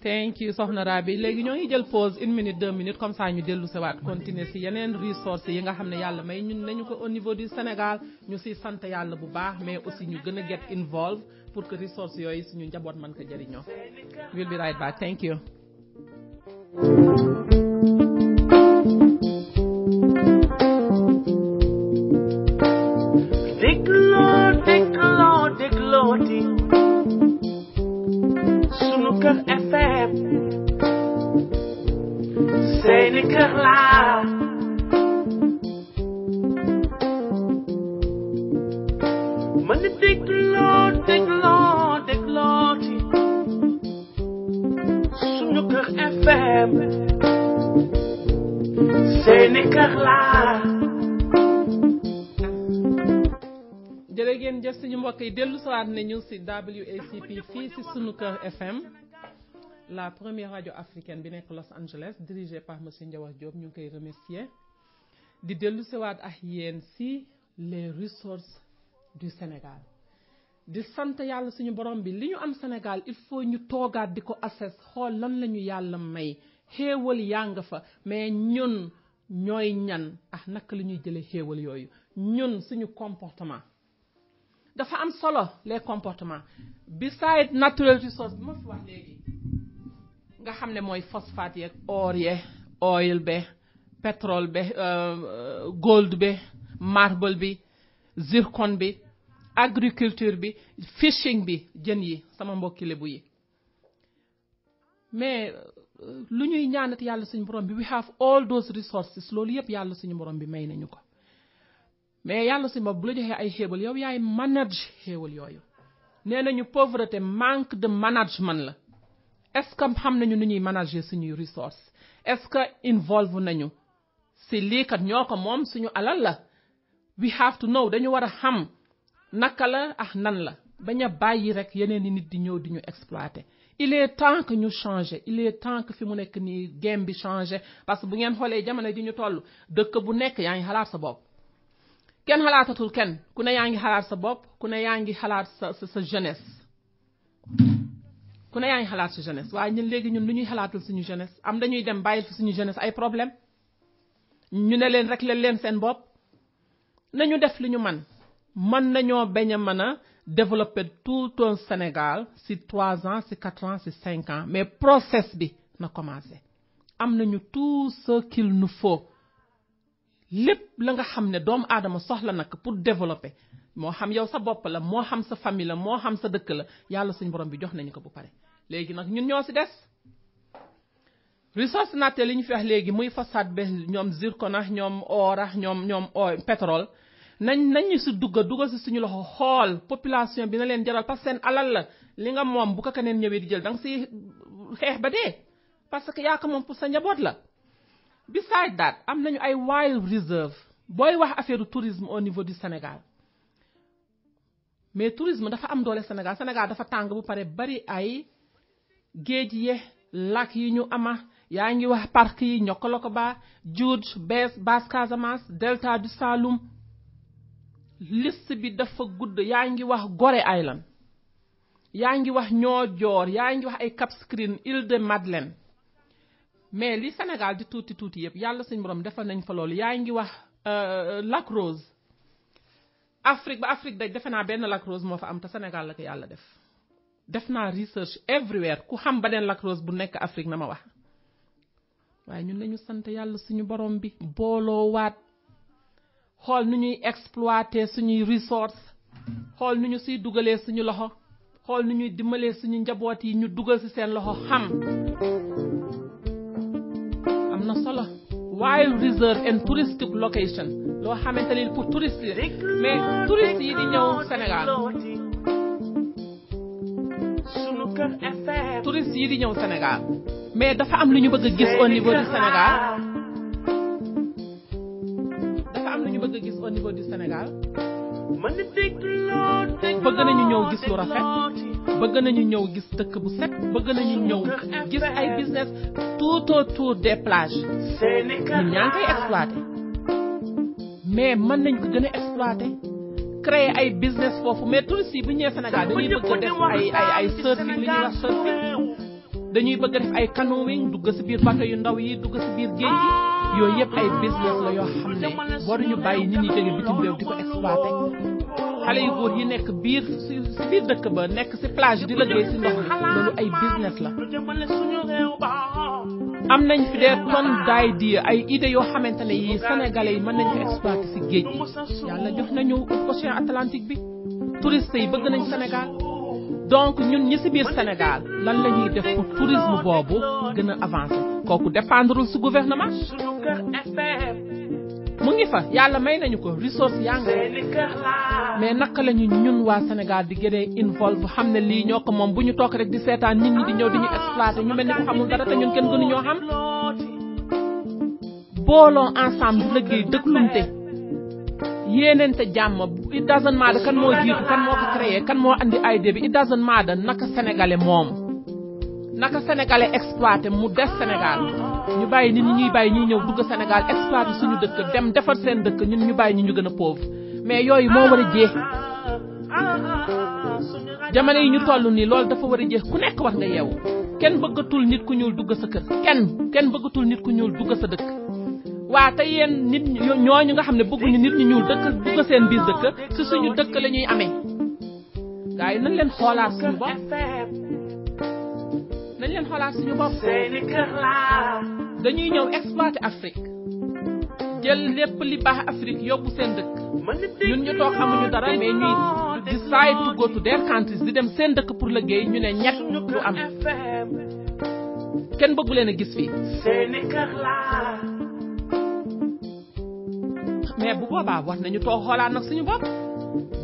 thank you soxna Rabi léegi ñoo ngi jël pause 1 minute 2 minutes comme ça ñu dellu sewaat continuer si yeneen ressources yi nga xam ne yàlla may ñun nañu ko au niveau du Sénégal ñu siy sant yàlla bu baax mais aussi ñu gën a get involved pour que ressources yooyu suñu njaboot mën ko jëriñoo we'll be right back thank you déglooti sunu kër FM seeni kër laa mën a déglooti sunu kër FM seeni kër laa jërë ngeen jëf suñu mbokk yi dellu siwaat nañu ci WACP fii ci sunu kër FM la première radio africaine bi nekk Los Angeles dirigée par monsieur Ndiawar Diop ñu ngi koy remercier di dellu siwaat ak yéen ci les ressources du Sénégal di sant yàlla suñu borom bi li ñu am Sénégal il faut ñu toogaat di ko assess xool lan la ñu yàlla may xéewal yaa nga fa mais ñun ñooy ñan naka la ñuy jëlee xéewal yooyu ñun suñu comportement dafa am solo les comportements beside natural resource bi ma fi wax léegi nga xam ne mooy phosphate yeeg or ye oil be pétrole be gold be marble bi zircon bi agriculture bi fishing bi jën yi sama mbokki lebu yi mais lu ñuy ñaanat yàlla suñu borom bi we have all those resources loolu yëpp yàlla suñu borom bi may nañu ko mais yàlla suñu borom bu la joxee ay xéewal yow yaay manage xéewal yooyu nee nañu pauvreté manque de management la est-ce que xam nañu nu ñuy manager suñuy resource est-ce que involve nañu si lii kat ñoo ko moom suñu alal la we have to know dañu war a xam naka la nan la bañ a bàyyi rek yeneen i nit di ñëw di ñu exploiter il est temps que ñu changer il est temps que fi mu nekk nii game bi changer parce que bu ngeen xoolee jamono ji ñu toll dëkk bu nekk yaa ngi xalaat sa bopp kenn xalaatatul kenn ku ne yaa ngi xalaat sa bopp ku ne yaa ngi xalaat sa jeunesse ku ne yaa ngi xalaat sa jeunesse waaye ñun léegi ñun lu ñuy xalaatal suñu jeunesse am dañuy dem bàyyil fi suñu jeunesse ay problème ñu ne leen rek leen seen bopp nañu def li ñu mën nañoo bañ a mën a développer tout un Sénégal si 3 ans si 4 ans si 5 ans mais process bi na commencé am nañu tout ce qu'il nous faut lépp la nga xam ne doomu aadama soxla nag pour développer moo xam yow sa bopp la moo xam sa famille la moo xam sa dëkk la yàlla suñu borom bi jox nañu ko bu pare léegi nag ñun ñoo si des ressources naturelles li ñu fi wax léegi muy phosphate be ñoom zircon ak ñoom or ak ñoom pétrole nañ si dugal si suñu loxo xool population bi na leen jaral parce que seen alal la li nga moom bu ko keneen ñëwee di jël danga si xeex ba dee parce que yaa ko moom pour sa njaboot la. Besides that am nañu ay wild reserve booy wax affaire tourisme au niveau du Sénégal mais tourisme dafa am doole Sénégal dafa tàng bu pare bari ay géej ye lac yi ñu ama yaa ngi wax parc yi Niokolo-Koba Djoudj Basse Casamance Delta du Saloum liste bi dafa gudd yaa ngi wax Gorée Island yaa ngi wax Niodior yaa ngi wax ay Cap Skirring Île de Madeleine mais li Sénégal di tuuti yëpp yàlla suñu borom defal nañ fa loolu yaa ngi wax Lac Rose Afrique daj defe naa benn Lac Rose moo fa am te Sénégal la ko yàlla def naa research everywhere ku xam beneen Lac Rose bu nekk Afrique na ma wax waaye ñun nañu sant yàlla suñu borom bi booloo waat xool nu ñuy exploiter suñuy ressources xool nu ñu siy dugalee suñu loxo xool nu ñuy dimbalee suñu njaboot yi ñu dugal si seen loxo xam am na solo wild reserve and touristic location loo xamante ni pour touristes yi mais touristes yi di ñëw Sénégal touristes yi di ñëw Sénégal mais dafa am lu ñu bëgg a gis au niveau du Sénégal au niveau du Sénégal bëgg nañu ñëw gis lu rafet bëgg nañu ñëw gis dëkk bu set bëgg nañu ñëw gis ay business tout autour des plages ñun ñaa ngi koy exploiter mais mën nañ ko gën a exploiter créer ay business foofu mais touristes yi bu ñëwee Sénégal dañuy bëgg a def ay surfing li ñuy wax surfing dañuy bëgg a def ay canoeing dugg si biir bateau yu ndaw yi dugg si biir géej gi yooyu yëpp ay business la yoo xam ne waruñu bàyyi nit ñi jóge bitim réew di ko exploiter xale yu góor yi nekk biir si biir dëkk ba nekk si plage di liggéey si ndox loolu ay business la am nañ fi des tonnes d'idées ay idées yoo xamante ne yi sénégalais yi mën nañ ko exploiter si géej gi yàlla jox nañu océan Atlantique bi touristes yi bëgg nañ Sénégal donc ñun ñi si biir Sénégal lan la ñuy def pour tourisme boobu gën a avancer kooku dépendrul su gouvernement mu ngi fa yàlla may nañu ko ressource yaa ngi mais naka la ñu ñun waa Sénégal di gënee involve xam ne lii ñoo ko moom bu ñu toog rek di seetaan nit ñi di ñëw di ñu exploiter ñu mel ni ko xamul dara te ñun kenn gënuñoo xam booloo ensemble di liggéey dëglumte yéeneente jàmm it doesn't matter kan moo jiitu kan moo ko créé kan moo andi idée bi it doesn't matter naka sénégalais moom naka sénégalais exploité mu des Sénégal ñu bàyyi nit ñi ñuy bàyyi ñuy ñëw dugg Sénégal exploité suñu dëkk dem defar seen dëkk ñun ñu bàyyi ñu gën a pauvre mais yooyu moo war a jeex jamono yi ñu toll nii loolu dafa war a jeex ku nekk war nga yeewu kenn bëggatul nit ku ñuul dugg sa kër kenn bëggatul nit ku ñuul dugg sa dëkk waa te yéen nit ñooñu nga xam ne bëgguñu nit ñu ñuul dugg seen biir dëkk si suñu dëkk la ñuy amee gars yi nañ leen xoolaat suñu bopp seeni kër laa dañuy ñëw exploiter Afrique jël lépp li baax Afrique yóbbu seen dëkk ñun ñu toog amuñu dara mais ñuy decide to go to their countries di dem seen dëkk pour liggéey ñu ne ñett du am kenn bëggu leen a gis fii seeni kër laa mais bu boobaa war nañu toog xoolaat nag suñu bopp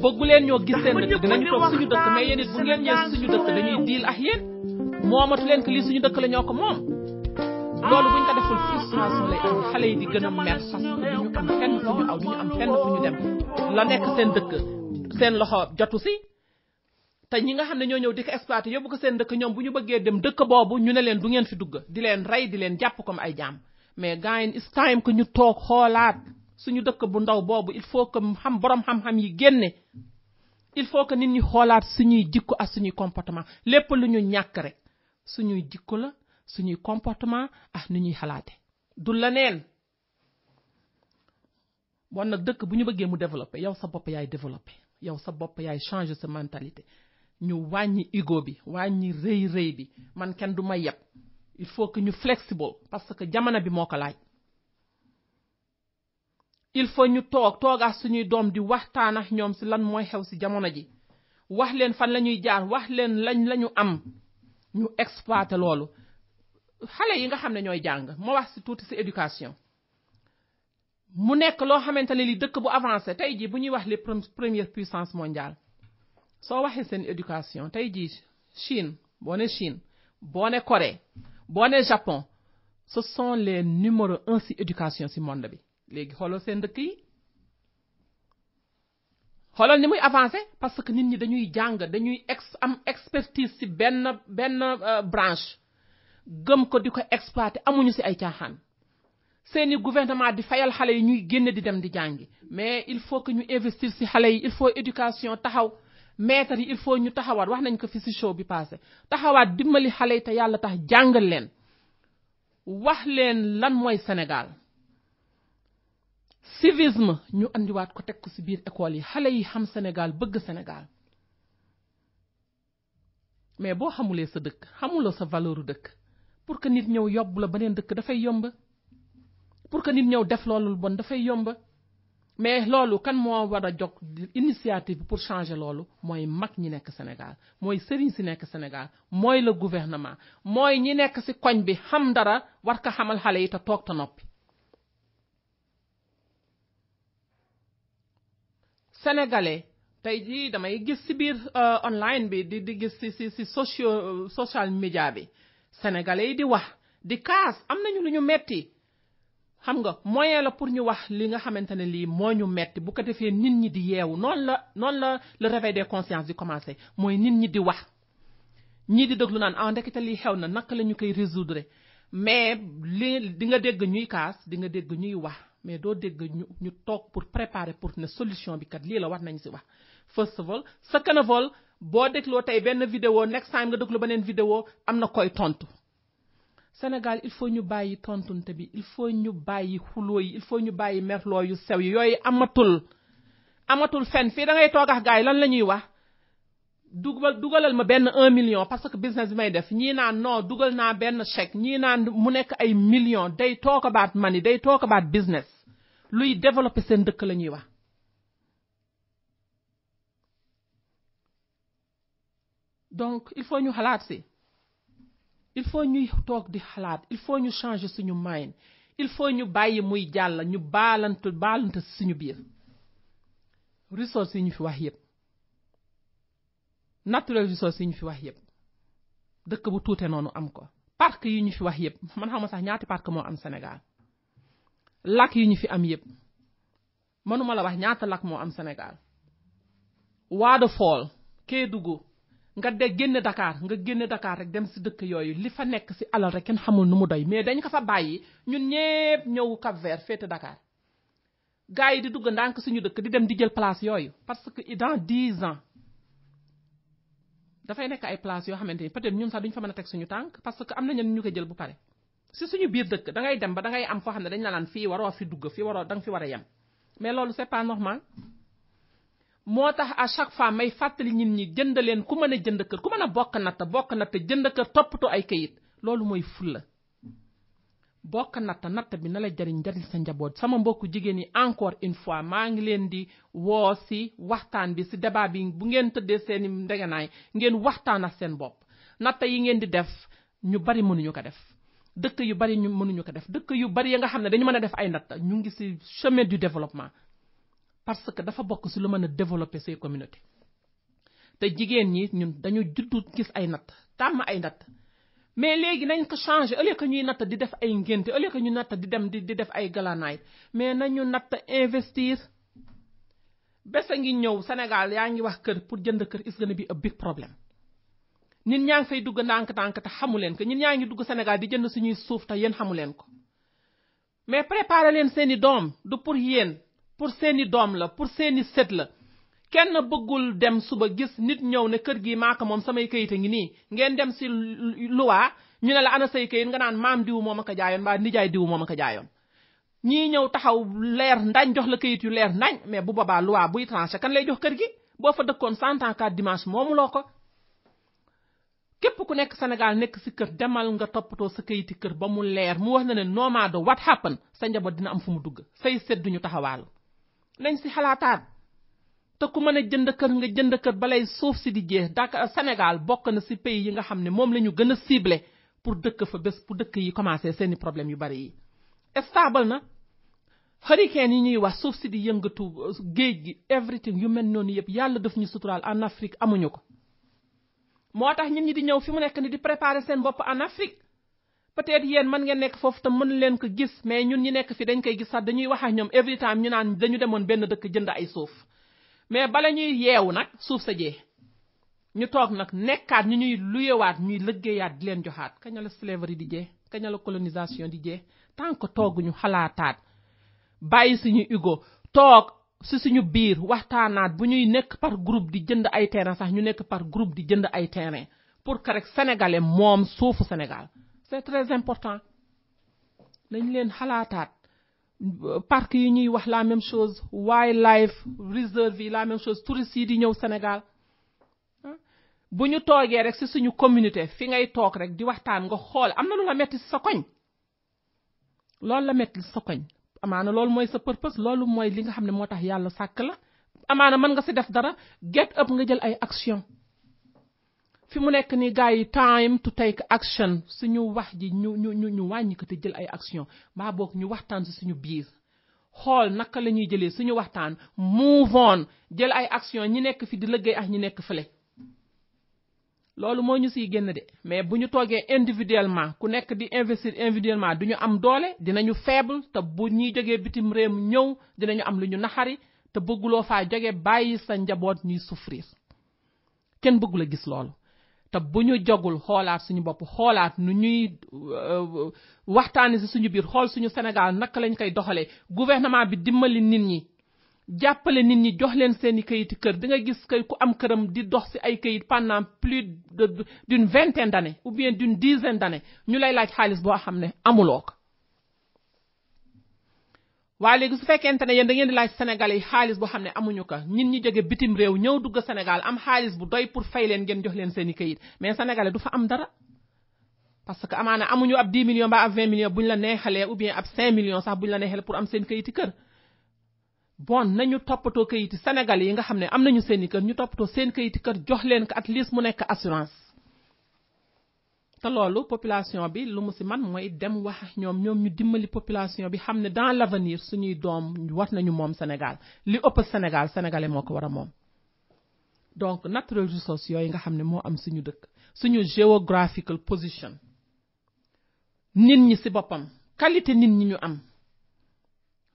bëggu leen ñoo gis seen dëkk dinañu toog suñu dëkk mais yéen it bu ngeen ñëwee suñu dëkk dañuy diil ak yéen moomatu leen que lii suñu dëkk la ñoo ko moom loolu buñ ko deful frustration lay am xale yi di gën a mer parce que duñu am fenn fu ñu aw duñu am fenn fu ñu dem la nekk seen dëkk seen loxo jotu si te ñi nga xam ne ñoo ñëw di ko exploiter yóbbu ko seen dëkk ñoom bu ñu bëggee dem dëkk boobu ñu ne leen du ngeen fi dugg di leen rey di leen jàpp comme ay jaam mais gars yi it's time que ñu toog xoolaat suñu dëkk bu ndaw boobu il faut que xam borom xam-xam yi génne il faut que nit ñi xoolaat suñuy jikko ak suñuy comportement lépp lu ñu ñàkk rek suñuy jikko la suñuy comportement ak ni ñuy xalaate du la neen bon nag dëkk bu ñu bëggee mu développer yow sa bopp yaay développer yow sa bopp yaay changer sa mentalité ñu wàññi ego bi wàññi rëy bi man kenn du ma yeb il faut que ñu flexible parce que jamono bi moo ko laaj il faut ñu toogaat suñuy doom di waxtaan ak ñoom si lan mooy xew si jamono ji wax leen fan la ñuy jaar wax leen lañu am ñu exploiter loolu xale yi nga xam ne ñooy jàng moo wax si tuuti si éducation mu nekk loo xamante ne li dëkk bu avancé tey jii bu ñuy wax les premières puissances mondiales soo waxee seen éducation tey jii Chine boo ne Corée boo ne Japon ce sont les numéro 1 si éducation si monde bi léegi xoolal seen dëkk yi xoolal ni muy avancé parce que nit ñi dañuy jàng dañuy am expertise ci benn branche gëm ko di ko exploiter amuñu ci ay caaxaan seeni gouvernement di fayal xale yi ñuy génne di dem di jàngi mais il faut que ñu investir ci xale yi il faut éducation taxaw maître yi il faut ñu taxawaat wax nañ ko fi ci show bi passé taxawaat dimbali xale yi te yàlla tax jàngal leen wax leen lan mooy Sénégal civisme ñu andiwaat ko teg ko ci biir école yi xale yi xam Sénégal bëgg Sénégal mais boo xamulee sa dëkk xamuloo sa valeuru dëkk pour que nit ñëw yóbbu la beneen dëkk dafay yomb pour que nit ñëw def loolu bon dafay yomb mais loolu kan moo war a jóg initiative pour changer loolu mooy mag ñi nekk Sénégal mooy sëriñ si nekk Sénégal mooy le gouvernement mooy ñi nekk ci koñ bi xam dara war ko xamal xale yi te toog te noppi sénégalais tey jii damay gis ci biir online bi di gis ci social media bi sénégalais yi di wax di kaas am nañu lu ñu metti xam nga moyen la pour ñu wax li nga xamante ne lii moo ñu metti bu ko defee nit ñi di yeewu noonu la le réveil des consciences di commencer mooy nit ñi di wax ñii di déglu naan ndekete lii xew na naka la ñu koy résoudre mais li di nga dégg ñuy kaas di nga dégg ñuy wax mais doo dégg ñu toog pour préparer pour ne solution bi kat lii la war nañ ci wax first of all second of all boo dégloo tey benn vidéo next time nga déglu beneen vidéo am na koy tontu Sénégal il faut ñu bàyyi tontunte bi il faut ñu bàyyi xuloo yi il faut ñu bàyyi merloo yu sew yi yooyu amatul fenn fii da ngay toog ak gars yi lan la ñuy wax dugalal ma benn 1 million parce que business bi may def ñii naan non dugal naa benn chèque ñii naan mu nekk ay millions day talk about money day talk about business luy développer seen dëkk la ñuy wax donc il faut ñu xalaat si il faut ñuy toog di xalaat il faut ñu changer suñu mind il faut ñu bàyyi muy jàll ñu baalante suñu biir ressources yi ñu fi wax yépp natural resources yi ñu fi wax yépp dëkk bu tuute noonu am ko parc yi ñu fi wax yépp man xam ma sax ñaati parc moo am Sénégal lac yi ñu fi am yépp mënuma la wax ñaata lac moo am Sénégal waterfall Kédougou nga génne Dakar rek dem ci dëkk yooyu li fa nekk ci alal rek kenn xamul nu mu doy mais dañ ko fa bàyyi ñun ñépp ñëw Cap-Vert féete Dakar gars yi di dugg ndànk suñu dëkk di dem di jël place yooyu parce que dans 10 ans dafay nekk ay place yoo xamante ni peut-être ñun sax duñ fa mën a teg suñu tànk parce que am na ñenn ñu ko jël bu pare si suñu biir dëkk da ngay dem ba da ngay am foo xam ne dañ la naan fii waroo fi dugg fii waroo da nga fi war a yem mais loolu c'est pas normal moo tax à chaque fois may fàttali nit ñi jënd leen ku mën a jënd kër ku mën a bokk natt jënd kër toppatoo ay kayit loolu mooy fulla bokk natt bi na la jariñ sa njaboot sama mbokku jigéen yi encore une fois maa ngi leen di woo si waxtaan bi si débat bi bu ngeen tëddee seeni ndegenaay ngeen waxtaan ak seen bopp natt yi ngeen di def ñu bari mënuñu ko def dëkk yu bari ñu mënuñu ko def dëkk yu bari ya nga xam ne dañu mën a def ay natt ñu ngi si chemin du développement parce que dafa bokk si lu mën a développer ces communautés te jigéen ñi ñun dañu juddu gis ay natt tàmm ay natt mais léegi nañ ko changer au lieu que ñuy natt di def ay ngénte au lieu que ñu natt di dem di def ay galanaay mais nañu natt investir bés a ngi ñëw Sénégal yaa ngi wax kër pour jënd kër is gonna be a big problème nit ñaa ngi fay dugg ndànk-ndànk te xamu leen ko nit ñaa ngi dugg Sénégal di jënd suñuy suuf te yéen xamu leen ko mais préparer leen seeni doom du pour yéen pour seeni doom la pour seeni sët la kenn bëggul dem suba gis nit ñëw ne kër gi maaka moom samay kayit a ngi nii ngeen dem si luwaa ñu ne la ana say kayit nga naan maam diw moo ma ko jaayoon mbaa nijaay diw moo ma ko jaayoon ñii ñëw taxaw leer ndañ jox la kayit yu leer ndañ mais bu boobaa luwaa buy tranché kan lay jox kër gi boo fa dëkkoon 100 ans 4 dimanche moomuloo ko képp ku nekk Sénégal nekk si kër demal nga toppatoo sa kayiti kër ba mu leer mu wax na ne no matter what happen sa njaboot dina am fu mu dugg say sët duñu taxawaalu nañ si xalaataat te ku mën a jënd kër nga jënd kër balay suuf si di jeex Dakar Sénégal bokk na si pays yi nga xam ne moom la ñu gën a ciblé pour dëkk fa bés pour dëkk yi commencé seeni problème yu bari yi stable na hurricane yi ñuy wax suuf si di yëngatu géej gi everything yu mel noonu yëpp yàlla daf ñu suturaal en Afrique amuñu ko moo tax ñun ñi di ñëw fi mu nekk ni di préparer seen bopp en Afrique peut-être yéen mën ngeen nekk foofu te mën leen ko gis mais ñun ñi nekk fi dañ koy gis sax dañuy wax ak ñoom every time ñu naan dañu demoon benn dëkk jënd ay suuf mais bala ñuy yeewu nag suuf sa jee ñu toog nag nekkaat ñu ñuy luyewaat ñuy lëggéeyaat di leen joxaat kañ la slavery di jee kañ la colonisation di jee tant que tooguñu xalaataat bàyyi suñu ego toog si suñu biir waxtaanaat bu ñuy nekk par groupe di jënd ay terrain sax ñu nekk par groupe di jënd ay terrain pour que rek sénégalais moom suufu Sénégal c'est très important nañ leen xalaataat parc yi ñuy wax la même chose wildlife reserve yi la même chose touristes yi di ñëw Sénégal bu ñu toogee rek si suñu communauté fi ngay toog rek di waxtaan nga xool am na lu la metti si sa koñ loolu la metti si sa koñ amaana loolu mooy sa purpose loolu mooy li nga xam ne moo tax yàlla sàkk la amaana mën nga si def dara get up nga jël ay action fi mu nekk ni gars yi time to take action suñu wax ji ñu wàññi ko te jël ay action mbaa boog ñu waxtaan si suñu biir xool naka la ñuy jëlee suñu waxtaan move on jël ay action ñi nekk fi di liggéey ak ñi nekk fële loolu moo ñu siy génn de mais bu ñu toogee individuellement ku nekk di investir individuellement du ñu am doole dinañu faible te bu ñuy jógee bitim réew ñëw dinañu am lu ñu naxari te bëgguloo faa jóge bàyyi sa njaboot ñuy souffrir kenn bëggul a gis loolu te bu ñu jogul xoolaat suñu bopp xoolaat nu ñuy waxtaani si suñu biir xool suñu Sénégal naka lañ koy doxalee gouvernement bi dimbali nit ñi jàppale nit ñi jox leen seeni kayiti kër di nga gis kay ku am këram di dox si ay kayit pendant plus d'une vingtaine d'années ou bien d'une dizaine d'années ñu lay laaj xaalis boo xam ne amuloo ko waaye léegi su fekkente ne yéen da ngeen di laaj sénégalais yi xaalis boo xam ne amuñu ko ñin ñi jóge bitim réew ñëw dugg Sénégal am xaalis bu doy pour fay leen ngeen jox leen seeni kayit mais sénégalais du fa am dara parce que amaana amuñu ab 10 millions ba ab 20 millions buñ la neexalee ou bien ab 5 millions sax buñ la neexalee pour am seen kayiti kër bon nañu toppatoo kayiti sénégalais yi nga xam ne am nañu seeni kër ñu toppatoo seen kayiti kër jox leen ko at least mu nekk assurance te loolu population bi lu mu si man mooy dem wax ak ñoom ñu dimbali population bi xam ne dans l'avenir suñuy doom war nañu moom Sénégal li ëpp Sénégal sénégalais moo ko war a moom donc natural resources yooyu nga xam ne moo am suñu dëkk suñu geographical position nit ñi si boppam qualité nit ñi ñu am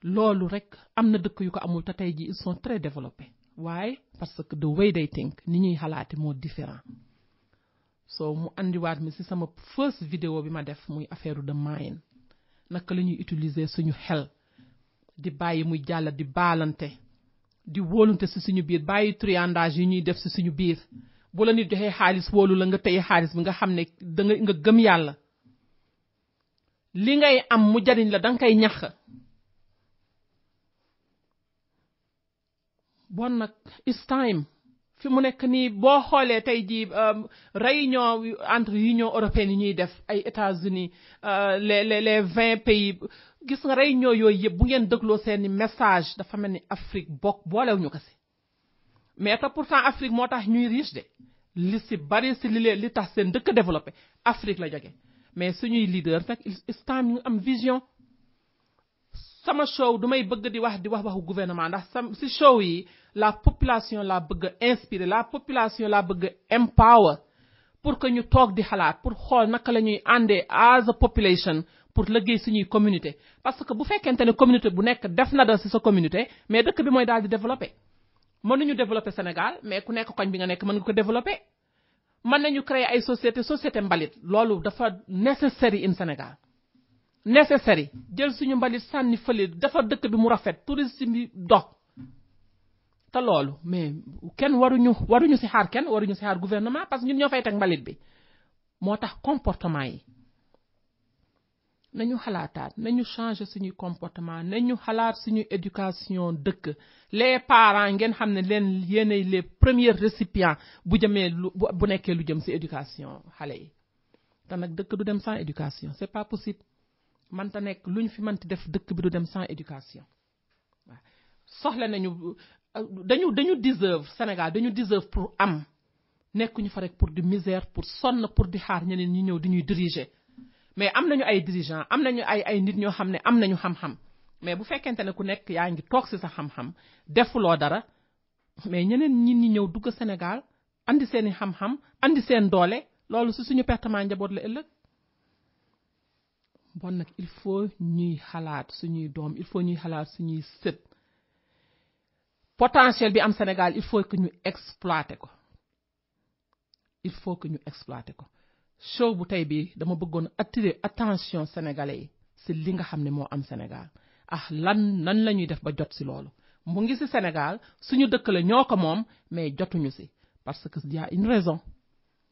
loolu rek am na dëkk yu ko amul te tey ji ils sont très développés waaye parce que the way they think ni ñuy xalaate moo différent so mu andiwaat mi ci sama first vidéo bi ma def muy affaire de mind naka la ñuy utiliser suñu xel di bàyyi muy jàll di baalante di wóolunte ci suñu biir bàyyi triandage yi ñuy def ci suñu biir bu la nit joxee xaalis wóolu la nga téye xaalis bi nga xam ne nga gëm yàlla li ngay am mu jariñ la danga koy ñax bon nag it's time fi mu nekk nii boo xoolee tey jii réunion entre Union européenne yi ñuy def ay États-Unis les 20 pays gis nga réunion yooyu yëpp bu ngeen dégloo seeni message dafa mel ni Afrique boolewuñu ko si mais te pourtant Afrique moo tax ñuy riche de li si bari si li tax seen dëkk développé Afrique la jóge mais suñuy leader nag it's time ñu am vision sama show du may bëgg di wax waxu gouvernement ndax si show yi la population la bëgg inspirer la population la bëgg empower pour que ñu toog di xalaat pour xool naka la ñuy àndee as a population pour liggéey suñuy communauté parce que bu fekkente ne communauté bu nekk def na da si sa communauté mais dëkk bi mooy daal di développer mënuñu développer Sénégal mais ku nekk koñ bi nga nekk mën nga ko développer mën nañu créer ay société mbalit loolu dafa necessary in Sénégal necessary jël suñu mbalit sànni fële dafa dëkk bi mu rafet tourisme bi dox te loolu mais kenn waruñu si xaar gouvernement parce que ñun ñoo fay teg mbalit bi moo tax comportement yi nañu xalaataat nañu changer suñuy comportement nañu xalaat suñu éducation dëkk les parents ngeen xam ne leen yéenay les premiers récipients bu jëmee bu nekkee lu jëm si éducation xale yi te nag dëkk du dem sans éducation c'est pas possible manta nekk luñ fi mënti def dëkk bi du dem sans éducation waaw soxla nañu dañu deserve Sénégal dañu deserve pour am nekkuñu fa rek pour di misère pour sonn pour di xaar ñeneen ñi ñëw di ñuy diriger mais am nañu ay dirigeants am nañu ay nit ñoo xam ne am nañu xam-xam mais bu fekkente ne ku nekk yaa ngi toog ci sa xam-xam defuloo dara mais ñeneen ñi ñëw dugg Sénégal andi seeni xam-xam andi seen doole loolu ci suñu pertement njaboot la ëllëg bon nag il faut ñuy xalaat suñuy doom il faut ñuy xalaat suñuy sët potentiel bi am Sénégal il faut que ñu exploiter ko show bu tey bi dama bëggoon attirer attention sénégalais yi ci li nga xam ne moo am Sénégal nan la ñuy def ba jot ci loolu mu ngi ci Sénégal suñu dëkk la ñoo ko moom mais jotuñu ci parce que y a une raison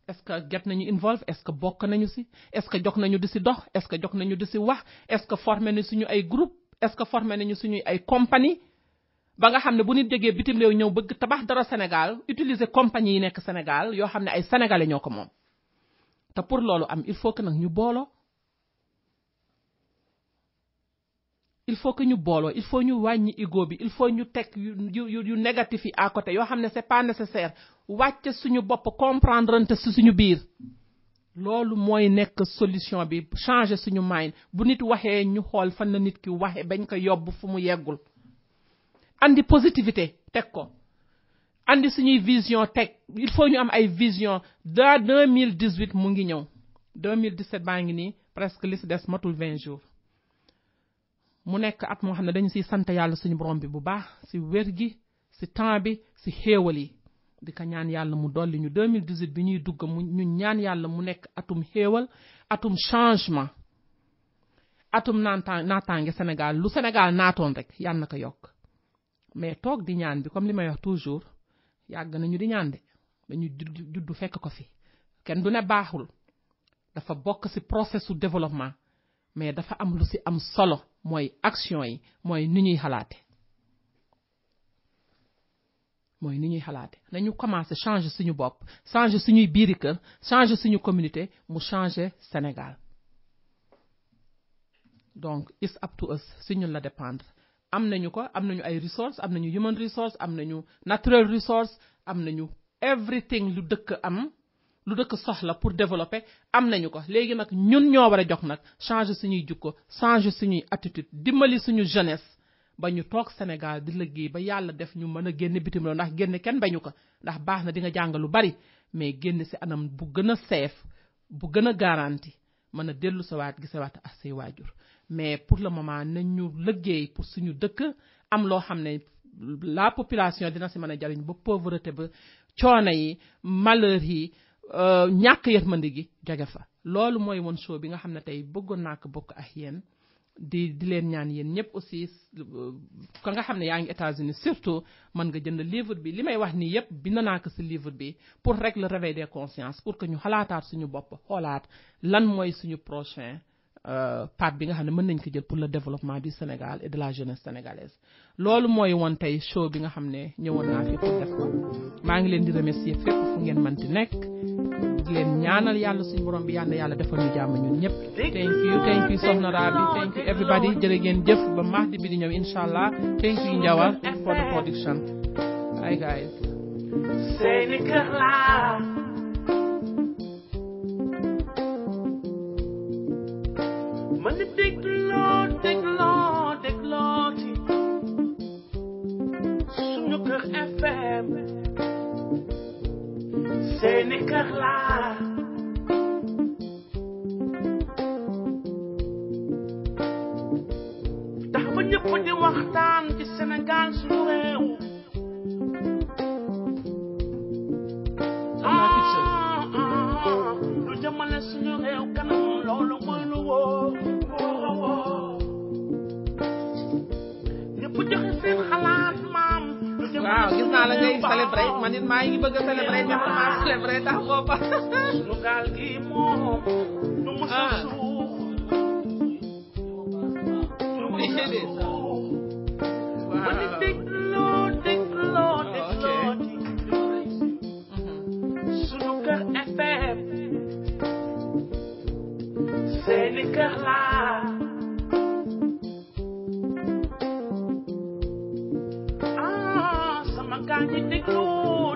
est-ce que get nañu involve est-ce que bokk nañu ci est-ce que jox nañu di ci dox est-ce que jox nañu di ci wax est-ce que formé nañu suñu ay groupe est-ce que formé nañu suñu ay compagnie ba nga xam ne bu nit jógee bitim réew ñëw bëgg tabax dara Sénégal utiliser compagnie yi nekk Sénégal yoo xam ne ay sénégalais ñoo ko moom te pour loolu am il faut que nag ñu booloo il faut ñu wàññi ego bi il faut ñu teg yu négatif yi à côté yoo xam ne c'est pas nécessaire wàcce suñu bopp comprendre te si suñu biir loolu mooy nekk solution bi changer suñu mind bu nit waxee ñu xool fan la nit ki waxe bañ ko yóbbu fu mu yeggul andi positivité teg ko andi suñuy vision teg il faut ñu am ay vision da 2018 mu ngi ñëw 2017 baa ngi nii presque li ci des matul 20 jours mu nekk at moo xam ne dañu ciy sant yàlla suñu borom bi bu baax ci wér gi ci temps bi ci xéewal yi di ko ñaan yàlla mu dolli ñu 2018 bi ñuy dugg ñu ñaan yàlla mu nekk atum xéewal atum changement atum naataange Sénégal lu Sénégal naatoon rek yàlla na ko yokk mais toog di ñaan bi comme li may wax toujours yàgg nañu di ñaan de dañu juddu fekk ko fi kenn du ne baaxul dafa bokk ci processus développement mais dafa am lu ci am solo mooy action yi mooy ni ñuy xalaate nañu commencer changer suñu bopp changer suñuy biiri kër changer suñu communauté mu changer Sénégal donc it's up to us si ñun la dépendre am nañu ay resources am nañu human resource am nañu natural resource am nañu everything lu dëkk soxla pour développer am nañu ko léegi nag ñun ñoo war a jox nag changer suñuy jukko changer suñuy attitude dimbali suñu jeunesse ba ñu toog Sénégal di liggéey ba yàlla def ñu mën a génne bitim réew ndax génne kenn bañu ko ndax baax na di nga jàng lu bari mais génne ci anam bu gën a safe bu gën a garanti mën a dellu sawaat gisawaat ak say waajur mais pour le moment nañu liggéey pour suñu dëkk am loo xam ne la population dina ci mën a jariñ ba pauvreté ba coono yi malheur yi ñàkk yërmande gi jóge fa loolu mooy woon show bi nga xam ne tey bëggoon naa ko bokk ak yéen di leen ñaan yéen ñëpp aussi ka nga xam ne yaa ngi États-Unis surtout mën nga jënd livre bi li may wax nii yëpp bind naa ko ci livre bi pour rek le réveil des consciences pour que ñu xalaataat suñu bopp xoolaat lan mooy suñu prochain part bi nga xam ne mën nañ ko jël pour le développement du Sénégal et de la jeunesse sénégalaise loolu mooy woon tey show bi nga xam ne ñëwoon naa fi pour def ko maa ngi leen di remercier fépp fu ngeen mënti nekk di leen ñaanal yàlla suñu borom bi yàlla defal ñu jàmm ñun ñëpp thank you Soxna Rabi thank you everybody jërë ngeen jëf ba mardi bi di ñëw inshallah thank you Njawar for the production hi guys seeni kër laa man di dégloo ci suñu kër FM seeni kër laa tax ba ñëpp di waxtaan ci Sénégal suñu réew lu jëmale suñu réew kanam loolu mooy lu wóor ñëpp joxe seen xalaat maam waaw gis naa la ngay célébrer man it maa ngi bëgg a célébrer ñëpp maa célébrer tax booba suñu gaal gi moom du mos a suux ma ni dégloo suñu kër FM seeni kër laa sama gaa ñi dégloo